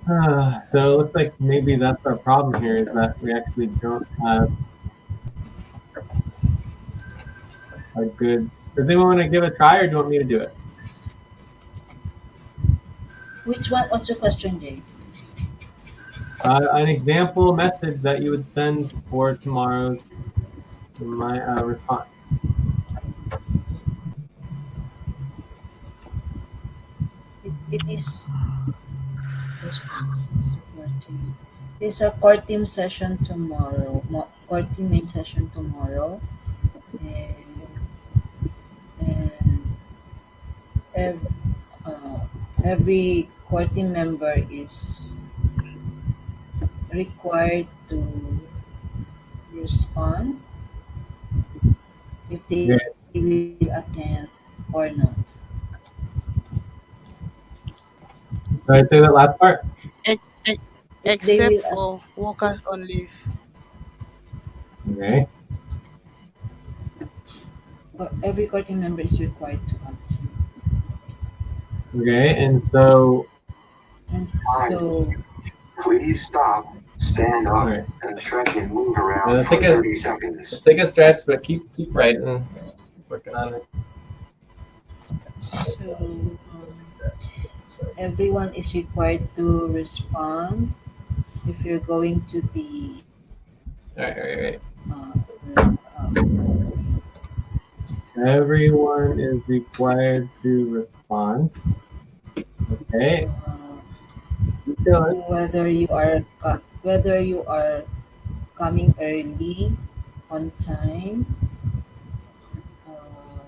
So it looks like maybe that's our problem here is that we actually don't have a good. Does anyone want to give it a try or do you want me to do it? Which one? What's your question, Jay? An example message that you would send for tomorrow's response. It is response. It's a core team session tomorrow. Core team main session tomorrow. And, and every, every core team member is required to respond if they Yes. will attend or not. Did I say that last part? If they Except will, for workers on leave. Okay. every core team member is required to attend. Okay, and so. And so, Please stop, stand up, Alright. and stretch and move around Let's for take a- 30 seconds. Let's take a stretch, but keep writing. Keep working on it. everyone is required to respond if you're going to be Alright. uh, Everyone is required to respond. Okay. Keep going. whether you are coming early, on time,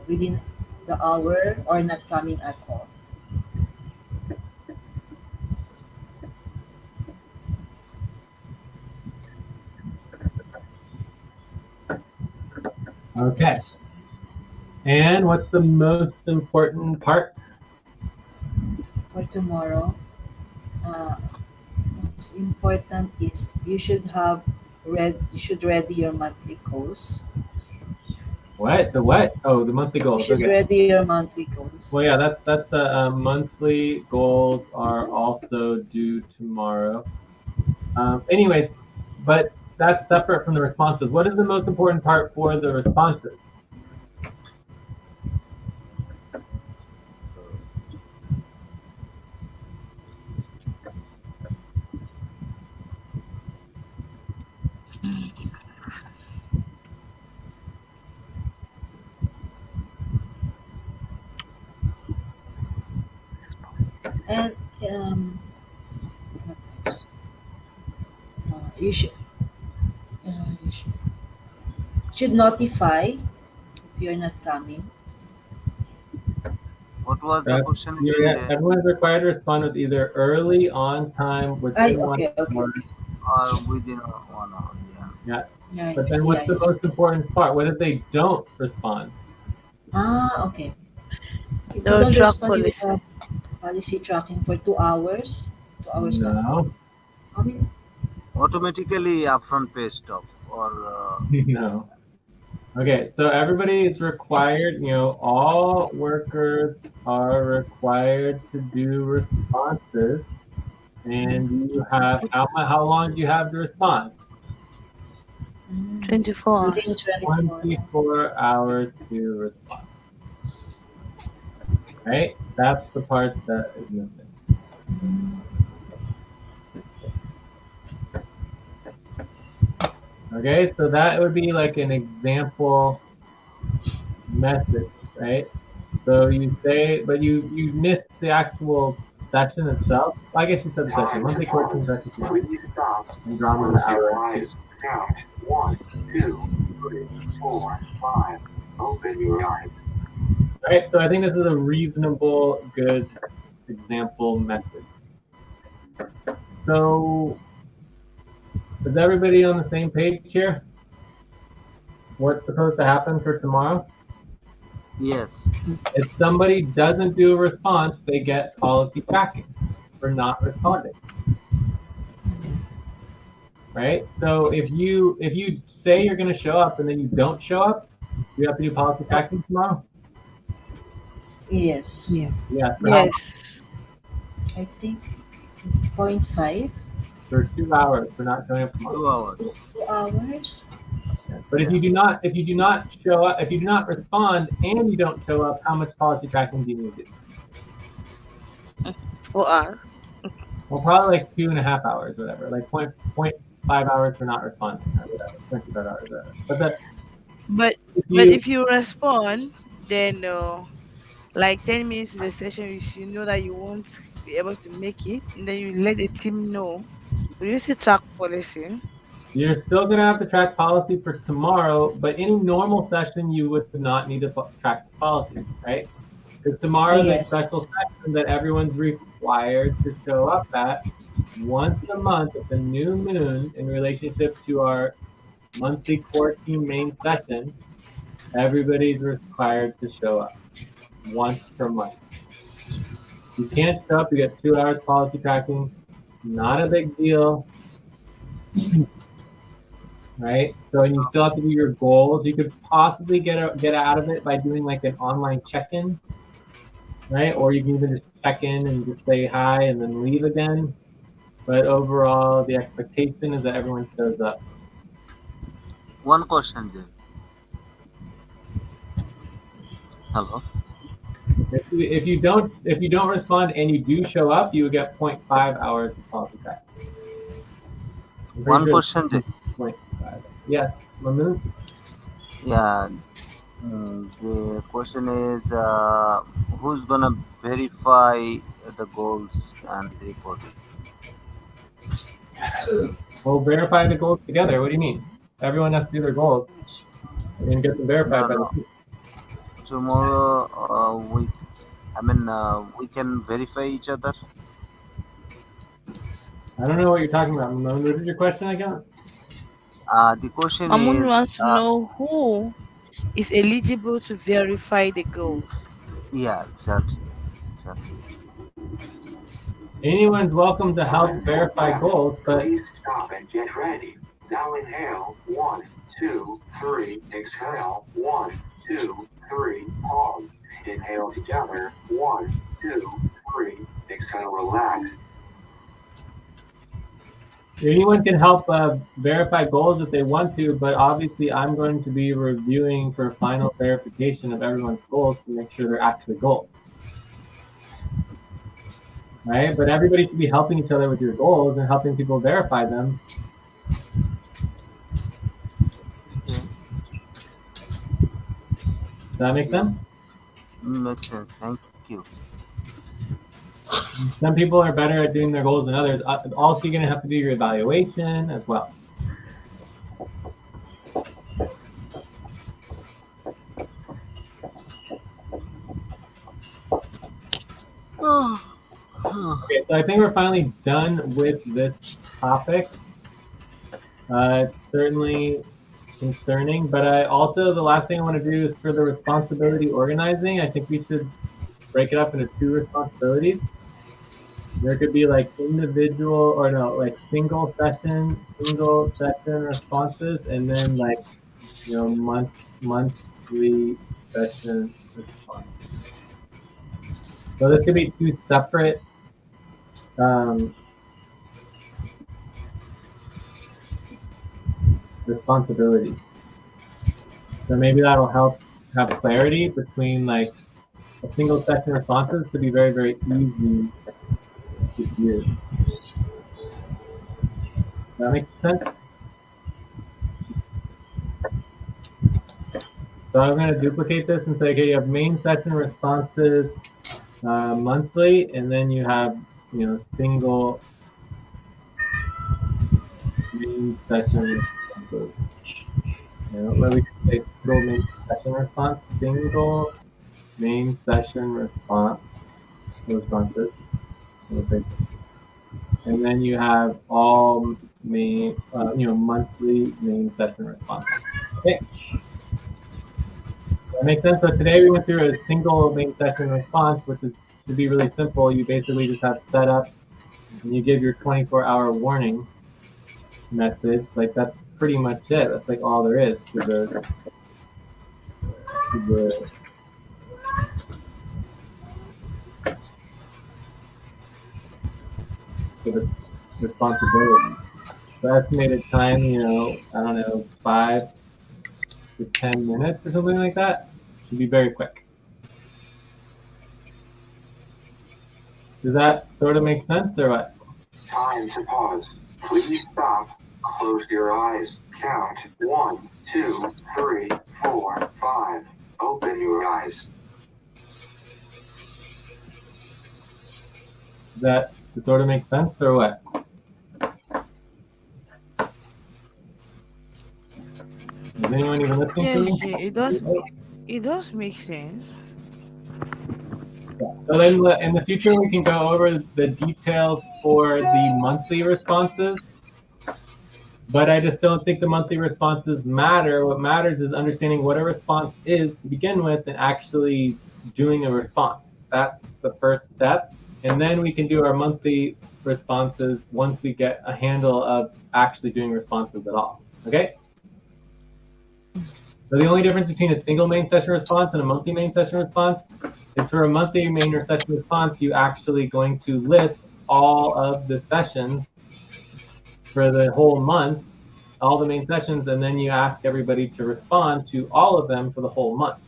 within the hour, or not coming at all. Okay. And what's the most important part? For tomorrow, most important is you should ready your monthly goals. What? The what? Oh, the monthly You goals. should Okay. ready your monthly goals. Well, yeah, that's monthly goals are also due tomorrow. Anyways, but that's separate from the responses. What is the most important part for the responses? And what else? You should notify if you're not coming. What was the question again? Yeah, everyone's required to respond with either early, on time, within one hour. Or within 1 hour, yeah. Yeah. Yeah, But then what's the most important part? What if they don't respond? Okay. If you No don't track respond, you policy. will have policy tracking for 2 hours. 2 hours back. No. I mean, Automatically upfront pay stop or No. Okay, so everybody is required, all workers are required to do responses. And you have, how long do you have to respond? 24 within hours. 24 hours to respond. Right? That's the part that is missing. Okay, so that would be like an example message, right? So you say, but you miss the actual session itself. I guess you said the session. Time Monthly to coaching pause. session tomorrow. Please stop. And draw them an Close hour. your eyes. Count 1, 2, 3, 4, 5. Open your eyes. All right, so I think this is a reasonable, good example method. So, is everybody on the same page here? What's supposed to happen for tomorrow? Yes. If somebody doesn't do a response, they get policy tracking for not responding. Right? So if you say you're going to show up and then you don't show up, you have to do policy tracking tomorrow. Yes. Yes. Yeah. For how Yes. long? I think 0.5, For 2 hours for not showing up tomorrow. 2 hours. 2 hours. Yeah. But if you do not show up, if you do not respond and you don't show up, how much policy tracking do you need to do? For us. Well, probably like 2.5 hours, whatever. Like 0.5 hours for not responding, or whatever. 0.25 hours, whatever. But But if but you if you respond, then like 10 minutes in the session, if you know that you won't be able to make it, and then you let the team know. We used to track policy. You're still going to have to track policy for tomorrow, but any normal session, you would not need to track the policy, right? Because tomorrow is a Yes. special session that everyone's required to show up at once a month at the new moon in relationship to our monthly core team main session. Everybody's required to show up once per month. You can't show up, you get 2 hours policy tracking. Not a big deal. Right? So, and you still have to do your goals. You could possibly get out of it by doing like an online check-in, right? Or you can even just check in and just say hi and then leave again. But overall, the expectation is that everyone shows up. One question, Jay. Hello. If you don't respond and you do show up, you would get 0.5 hours of policy tracking. One question, Jay. 0.5. Yes, Mamoon? Yeah. The question is, who's gonna verify the goals and the reporting? We'll verify the goals together. What do you mean? Everyone has to do their goals and get them verified No, by the no. team. Tomorrow, we can verify each other. I don't know what you're talking about, Mamoon. What is your question again? The question Mamun is, wants to know who is eligible to verify the goals. yeah, exactly, exactly. Anyone's welcome to help Time for verify breath. goals, but Please stop and get ready. Now inhale. 1, 2, 3. Exhale. 1, 2, 3. Pause. Inhale together. 1, 2, 3. Exhale. Relax. anyone can help verify goals if they want to, but obviously I'm going to be reviewing for final verification of everyone's goals to make sure they're actually goals. Right? But everybody should be helping each other with your goals and helping people verify them. Okay. Does that make sense? Makes sense. Thank you. Some people are better at doing their goals than others. Also, you're going to have to do your evaluation as well. Okay, so I think we're finally done with this topic. It's certainly concerning, but the last thing I want to do is for the responsibility organizing. I think we should break it up into 2 responsibilities. There could be like individual or no, like single session responses, and then like monthly session responses. So this could be 2 separate responsibilities. So maybe that'll help have clarity between like a single session responses to be very, very easy to use. Does that make sense? So I'm going to duplicate this and say, okay, you have main session responses, monthly, and then you have single main session responses. Where we can say single main session response, single main session responses. And then you have all main, monthly main session responses. Okay, that makes sense. So today we went through a single main session response, which is to be really simple. You basically just have setup, and you give your 24-hour warning message. Like that's pretty much it. That's like all there is to the to the responsibility. The estimated time, I don't know, 5 to 10 minutes or something like that. Should be very quick. Does that sort of make sense or what? Time to pause. Please stop. Close your eyes. Count 1, 2, 3, 4, 5. Open your eyes. Does that sort of make sense or what? Is anyone even listening Yes, to me? Jay, it does. It does make sense. Yeah. So then in the future, we can go over the details for the monthly responses. But I just don't think the monthly responses matter. What matters is understanding what a response is to begin with and actually doing a response. That's the first step. And then we can do our monthly responses once we get a handle of actually doing responses at all. Okay? So the only difference between a single main session response and a monthly main session response is for a monthly main session response, you actually going to list all of the sessions for the whole month, all the main sessions, and then you ask everybody to respond to all of them for the whole month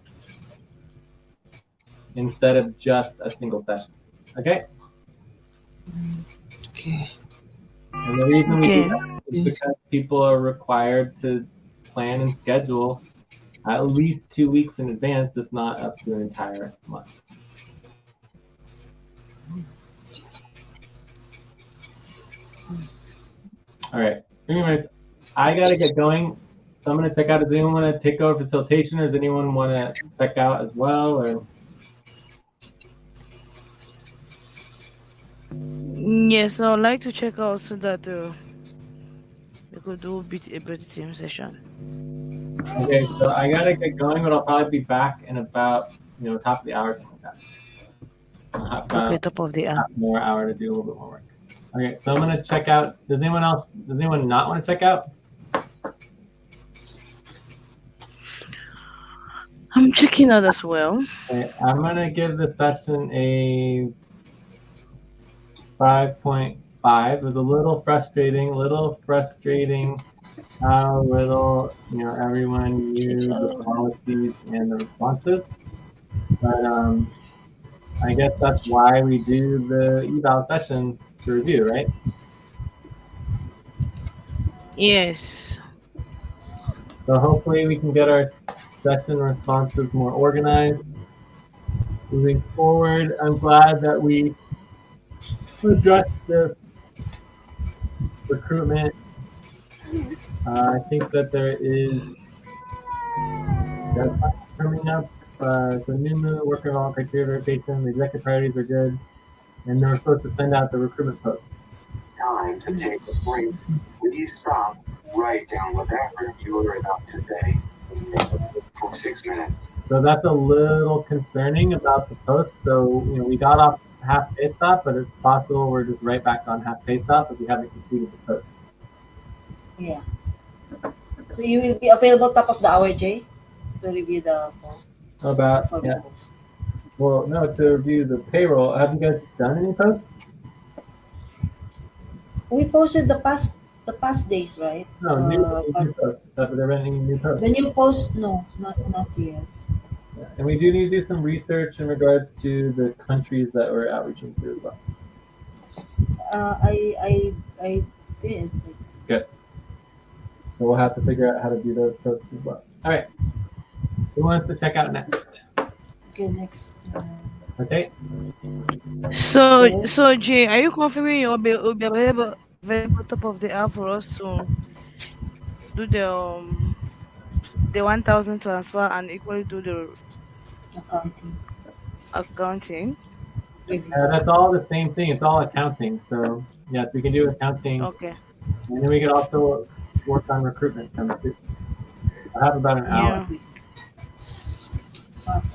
instead of just a single session. Okay? Okay. And the reason we do Okay. that is because people are required to plan and schedule at least 2 weeks in advance, if not up to an entire month. All right. Anyways, I gotta get going, so I'm gonna check out. Does anyone want to take over facilitation, or does anyone want to check out as well? Or Yes, I'd like to check out so that we could do a better team session. okay, so I gotta get going, but I'll probably be back in about top of the hour, something like that. I'll have Okay, about top of the hour. half more hour to do a little bit more work. Okay, so I'm gonna check out. Does anyone not want to check out? I'm checking out as well. Okay, I'm gonna give the session a 5.5. It was a little frustrating how little everyone knew the policies and the responses. But I guess that's why we do the eval session to review, right? Yes. So hopefully we can get our session responses more organized moving forward. I'm glad that we addressed the recruitment. I think that there is deadline coming up. So new worker all criteria verification, the executive priorities are good, and they're supposed to send out the recruitment post. Time to take a Yes. break. Please stop. Write down whatever you are about to say. For 6 minutes. So that's a little concerning about the post. So we got off half pay stop, but it's possible we're just right back on half pay stop if we haven't completed the post. Yeah. So you will be available top of the hour, Jay, to review the About for yeah. post. Well, no, to review the payroll. Have you guys done any posts? We posted the past days, right? No, But new posts. Have there been any new posts? the new post, no, not yet. Yeah. And we do need to do some research in regards to the countries that we're outreaching to as well. I did. Good. So we'll have to figure out how to do those posts as well. All right. Who wants to check out next? Okay, next. Okay. So Jay, are you confirming will be available top of the hour for us to do the 1,000 transfer and equally do the Accounting accounting? review. That's all the same thing. It's all accounting. So yes, we can do accounting, Okay. and then we can also work on recruitment. I have about an hour. Yeah. Okay. Half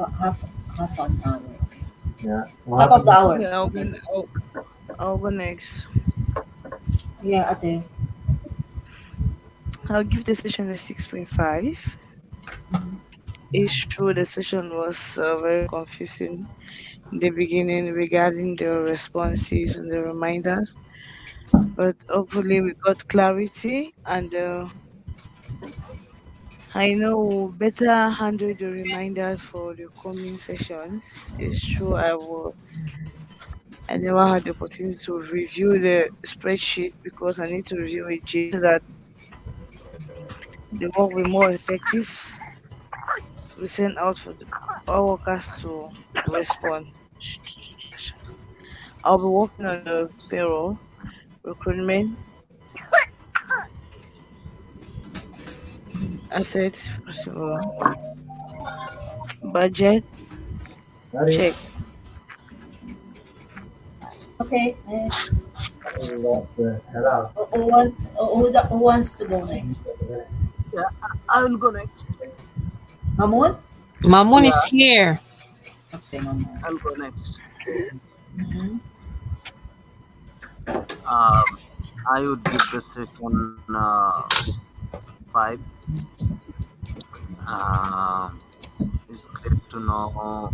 half an hour. Okay. Yeah, we'll Half have of the to. hour. Okay, Okay. I'll go next. Yeah, ate. I'll give the session a 6.5. It's true the session was very confusing in the beginning regarding the responses and the reminders, but hopefully we got clarity and I know we'll better handle the reminders for the coming sessions. It's true I never had the opportunity to review the spreadsheet because I need to review it so that the work will be more effective. We send out for all workers to respond. I'll be working on the payroll, recruitment, assets, budget, Ready? check. Okay, next. Let's head out. Who wants to go next? Yeah, I'll go next. Mamun? Mamun is Yeah, here. Okay, Mamun. I'll go next. Mm-hmm. Um, I would give the session 5. Um, it's great to know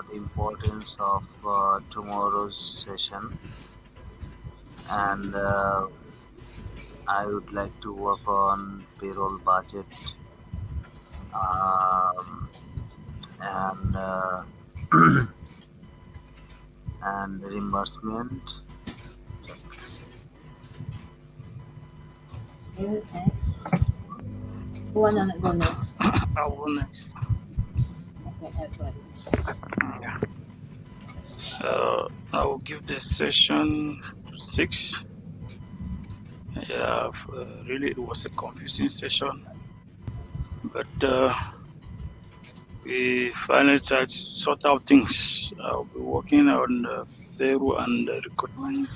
the importance of tomorrow's session, and I would like to work on payroll budget um, and and reimbursement. Okay, who's next? Who wanna go next? I'll go next. Okay, everybody's. Yeah. I will give this session 6. Yeah, really, it was a confusing session, but we finally tried to sort out things. I'll be working on the payroll and the recruitment.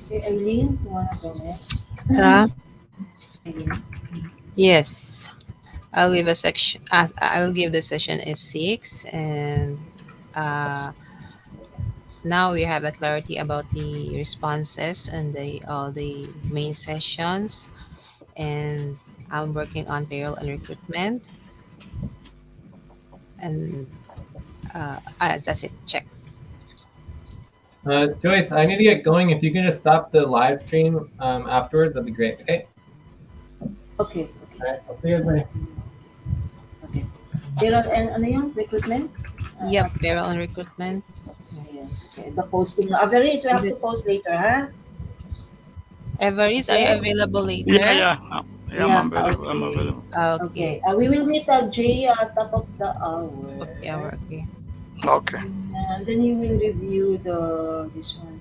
Okay, Eileen, you wanna go next? Uh, Eileen. yes. I'll give a section as I'll give the session a 6, and uh, now we have a clarity about the responses and the all the main sessions, and I'm working on payroll and recruitment, and that's it. Check. Joyce, I need to get going. If you can just stop the live stream afterwards, that'd be great. Okay. Okay, okay, All right. I'll see you guys later. okay. Pero ano yun? Recruitment? Yep, payroll and recruitment. Yes, okay. The posting. Average, we have to This post later, huh? Everest, are you Okay? available Yeah, later? yeah, yeah. Yeah, I'm available. I'm okay. available. Okay. Okay. We will meet at J at top of the hour. Okay, okay. Okay. And then he will review this one.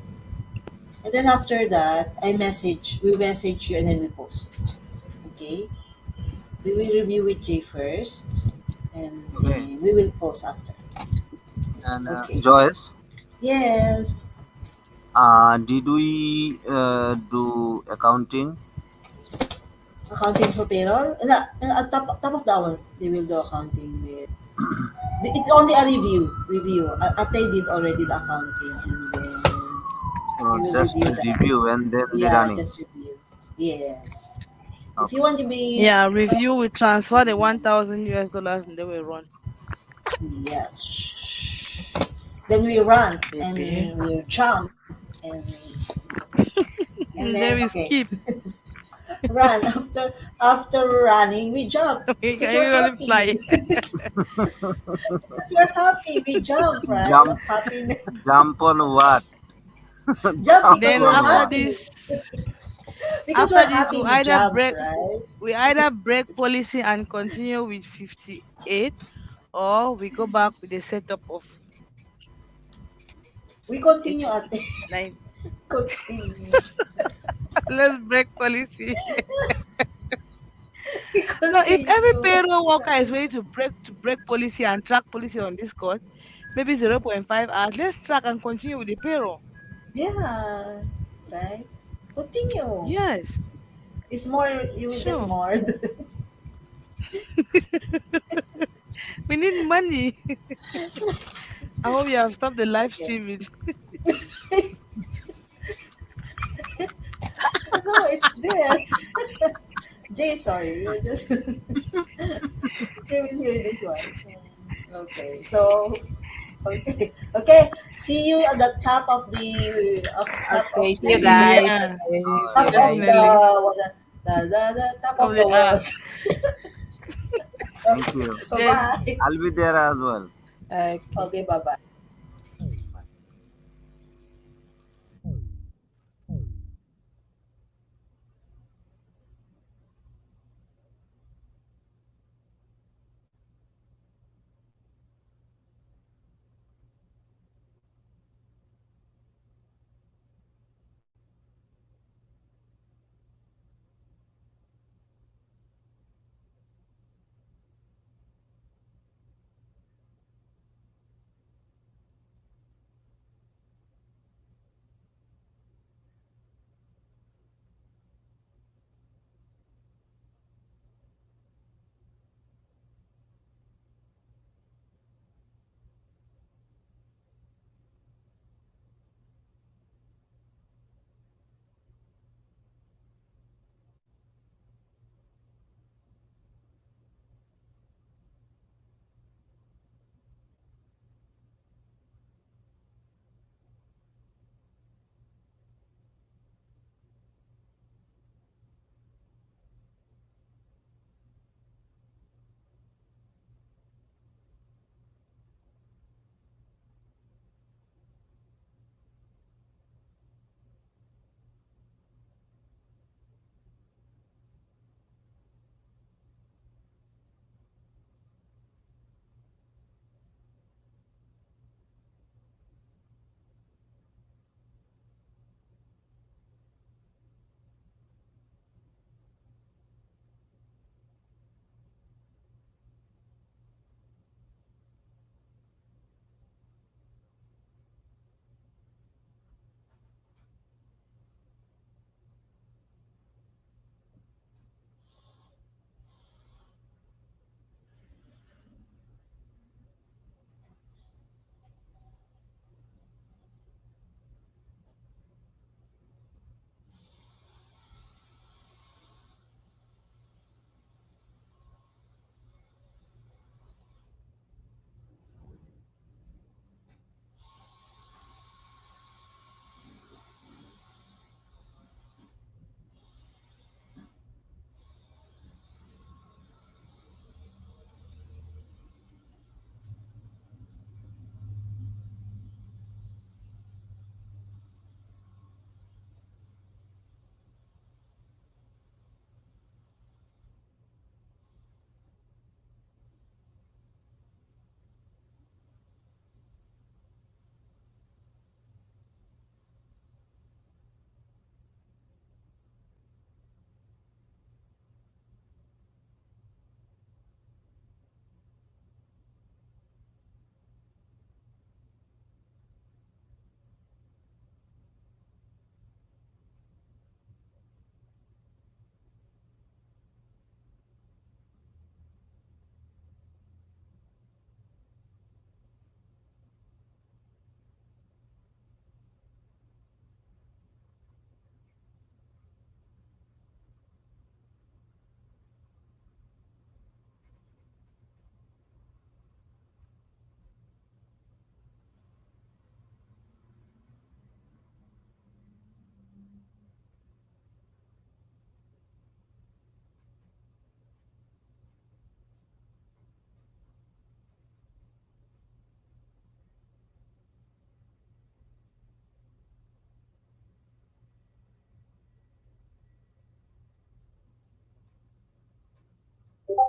And then after that, we message you and then we post. Okay? We will review with Jay first and Okay, then we will post after. and Okay. Joyce, Yes. did we do accounting? Accounting for payroll. At top of the hour, they will do accounting with. It's only a review. Ate did already the accounting and then we will Just review that. review and then the Yeah, running. just review. Yes. If you Okay. want to be, Yeah, review we transfer the 1,000 US dollars and then we run. yes. Then we run Baby. and we jump and And then then we okay, skip. run after running we jump We because can we're usually fly. happy. Because we're happy. We jump, right? Jump, Of happiness. jump on what? Jump Jump because Then we're on after what? this, happy. Because After we're this, happy we jump, right? we either break policy and continue with 58, or we go back with a setup of We continue at 82. Nine. continue. Let's break policy. We No, if every continue. payroll worker is ready to break policy and track policy on this course, maybe 0.5 hours, let's track and continue with the payroll. Yeah. Right? Continue. Yes, It's more you will get sure. more. We need money. I hope you have stopped the live Okay. streaming. No, it's there. Jay, sorry, you're just okay with hear this one. Okay, so okay, okay. See you at the top of the Okay, see you guys. Yeah, Okay, All see right. you top of guys. the definitely. what the top Of of the the earth. world. Thank Okay, you. bye Then bye. I'll be there as well. Okay. Okay, bye bye. What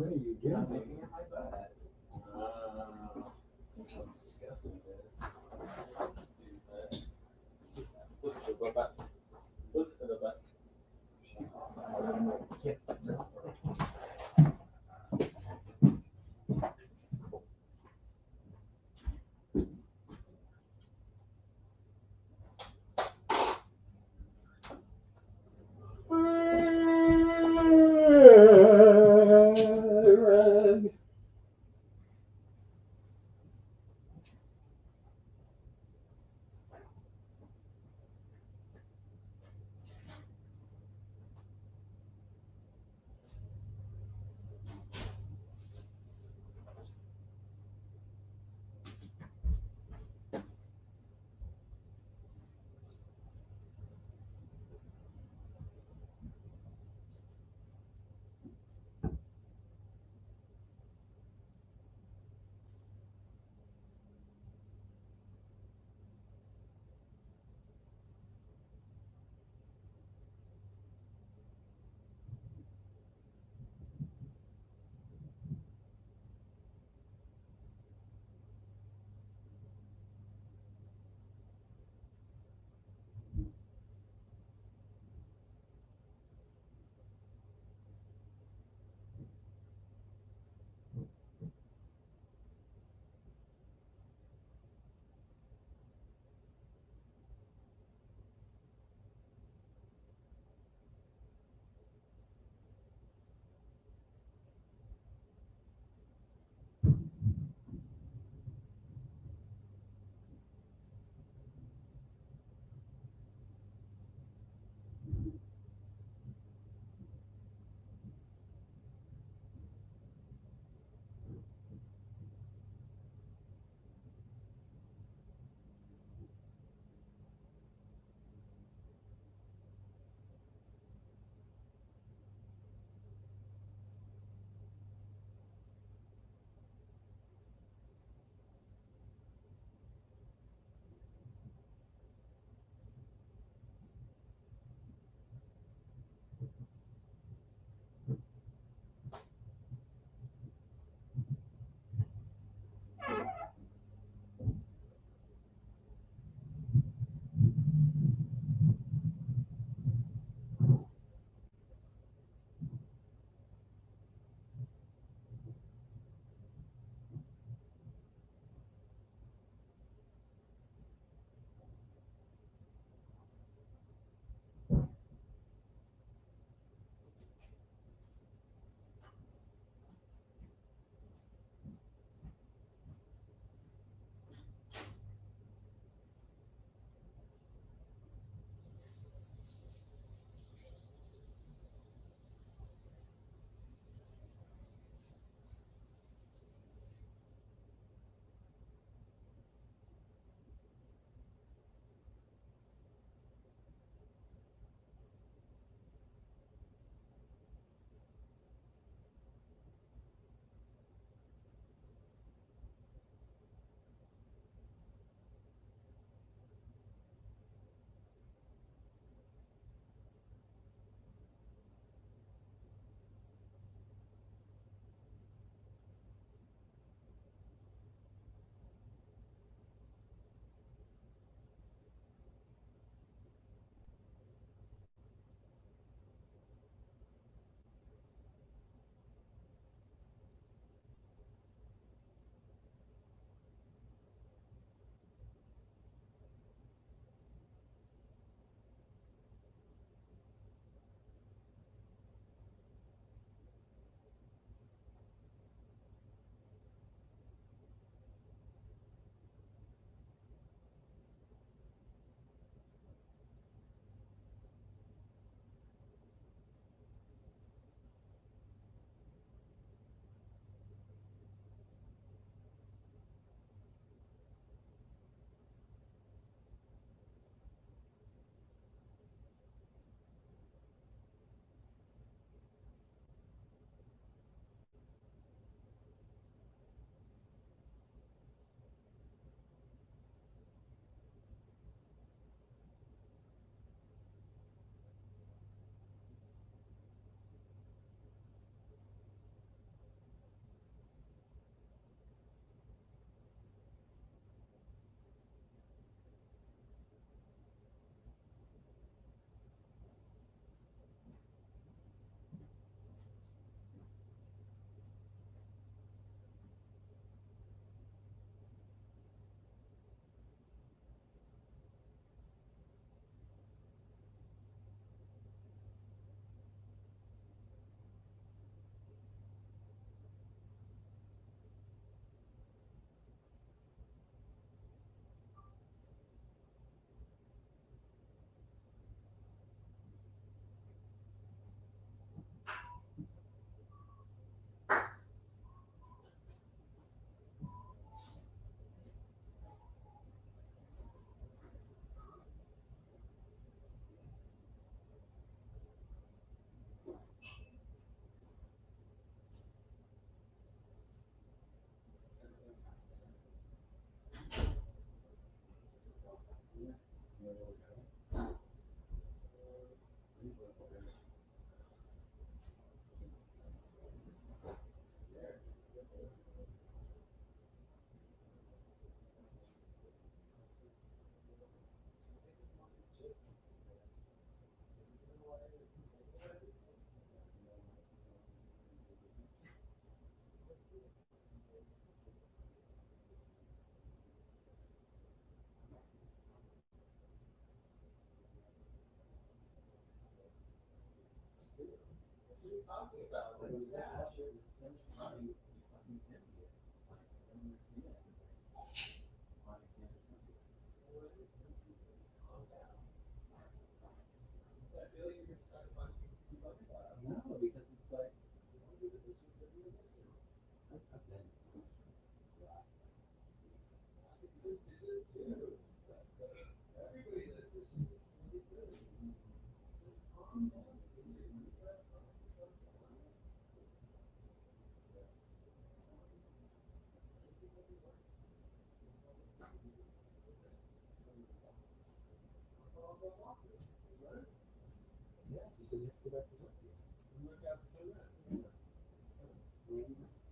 are you doing? I'm making it my butt. Sounds disgusting, dude.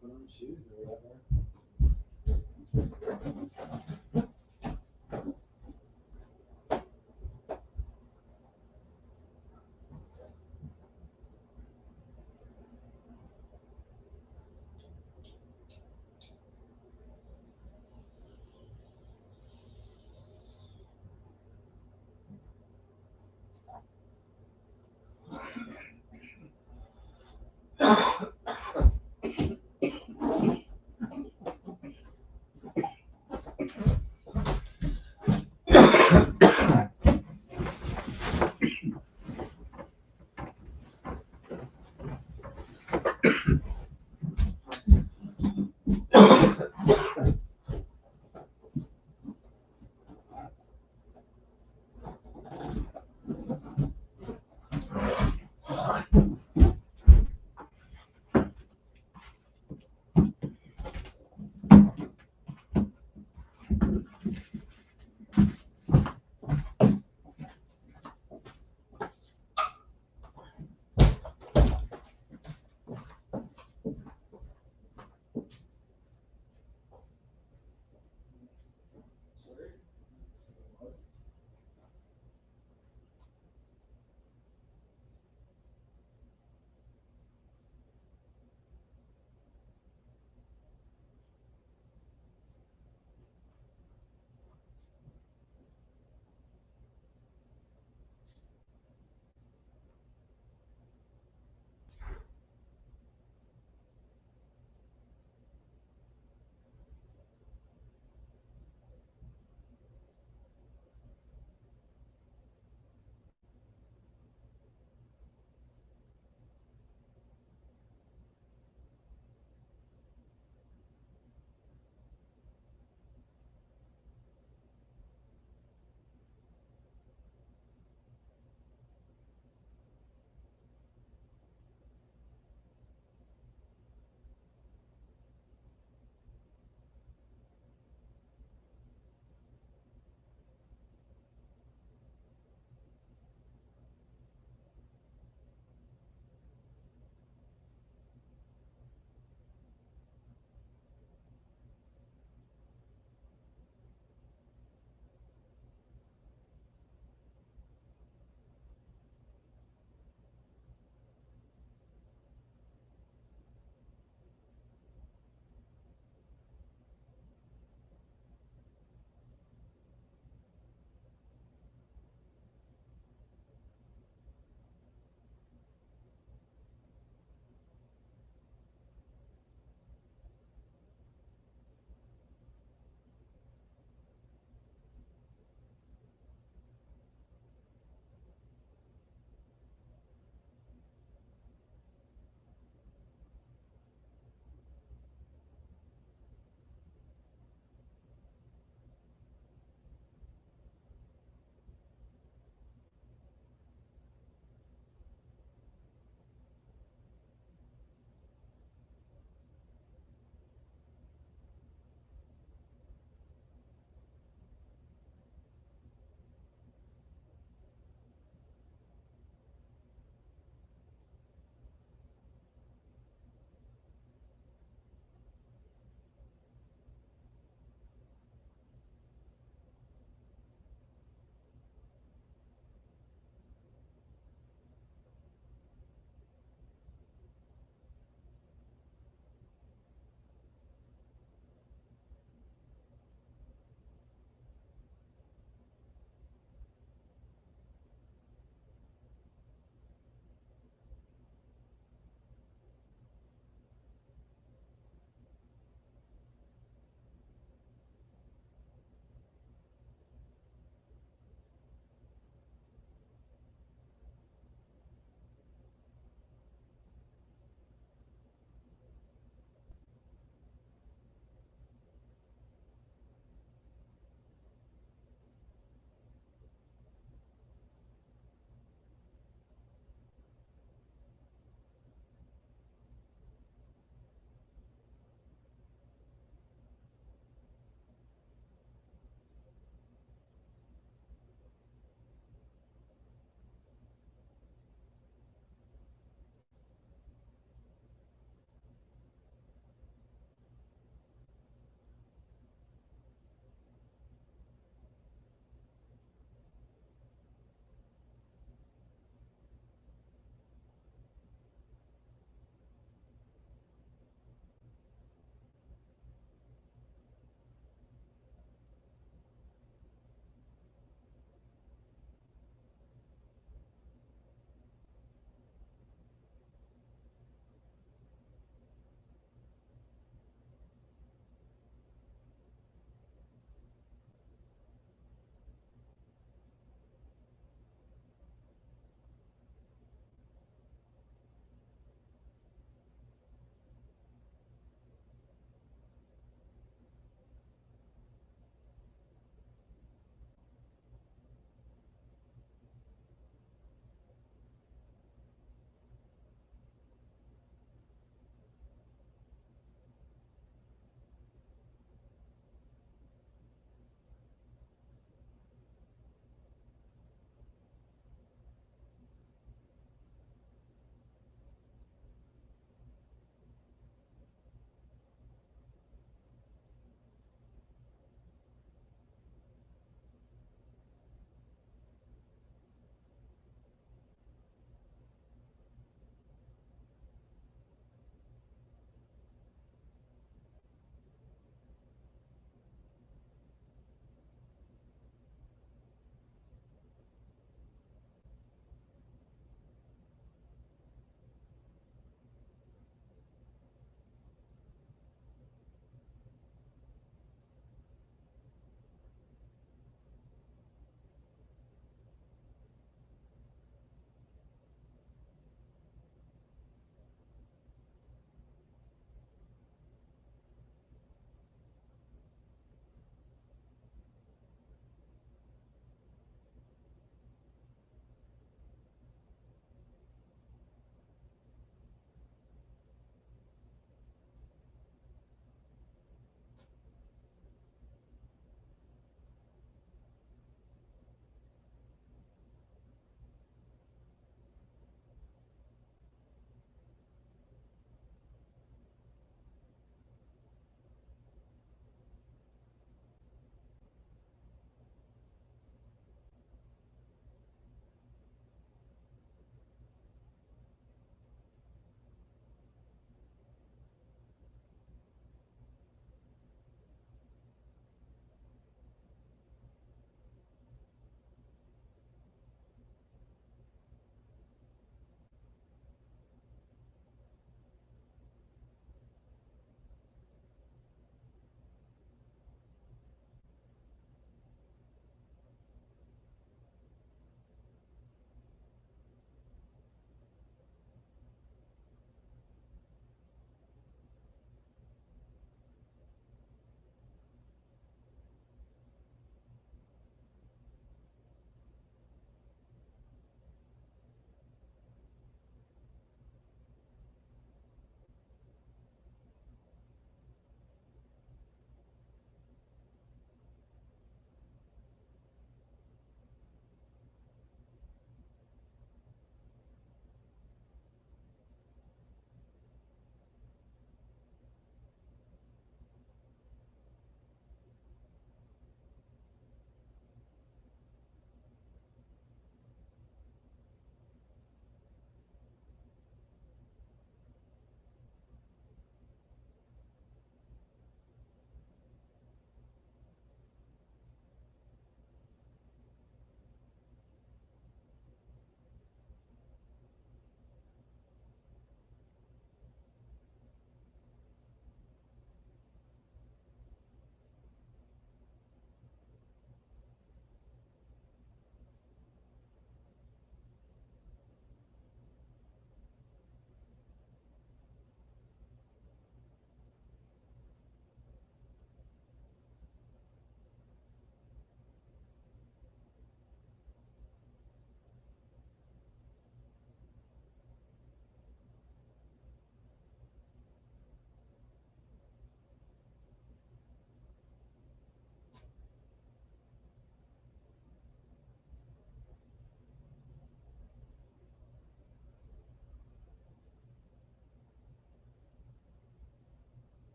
Put on shoes or whatever.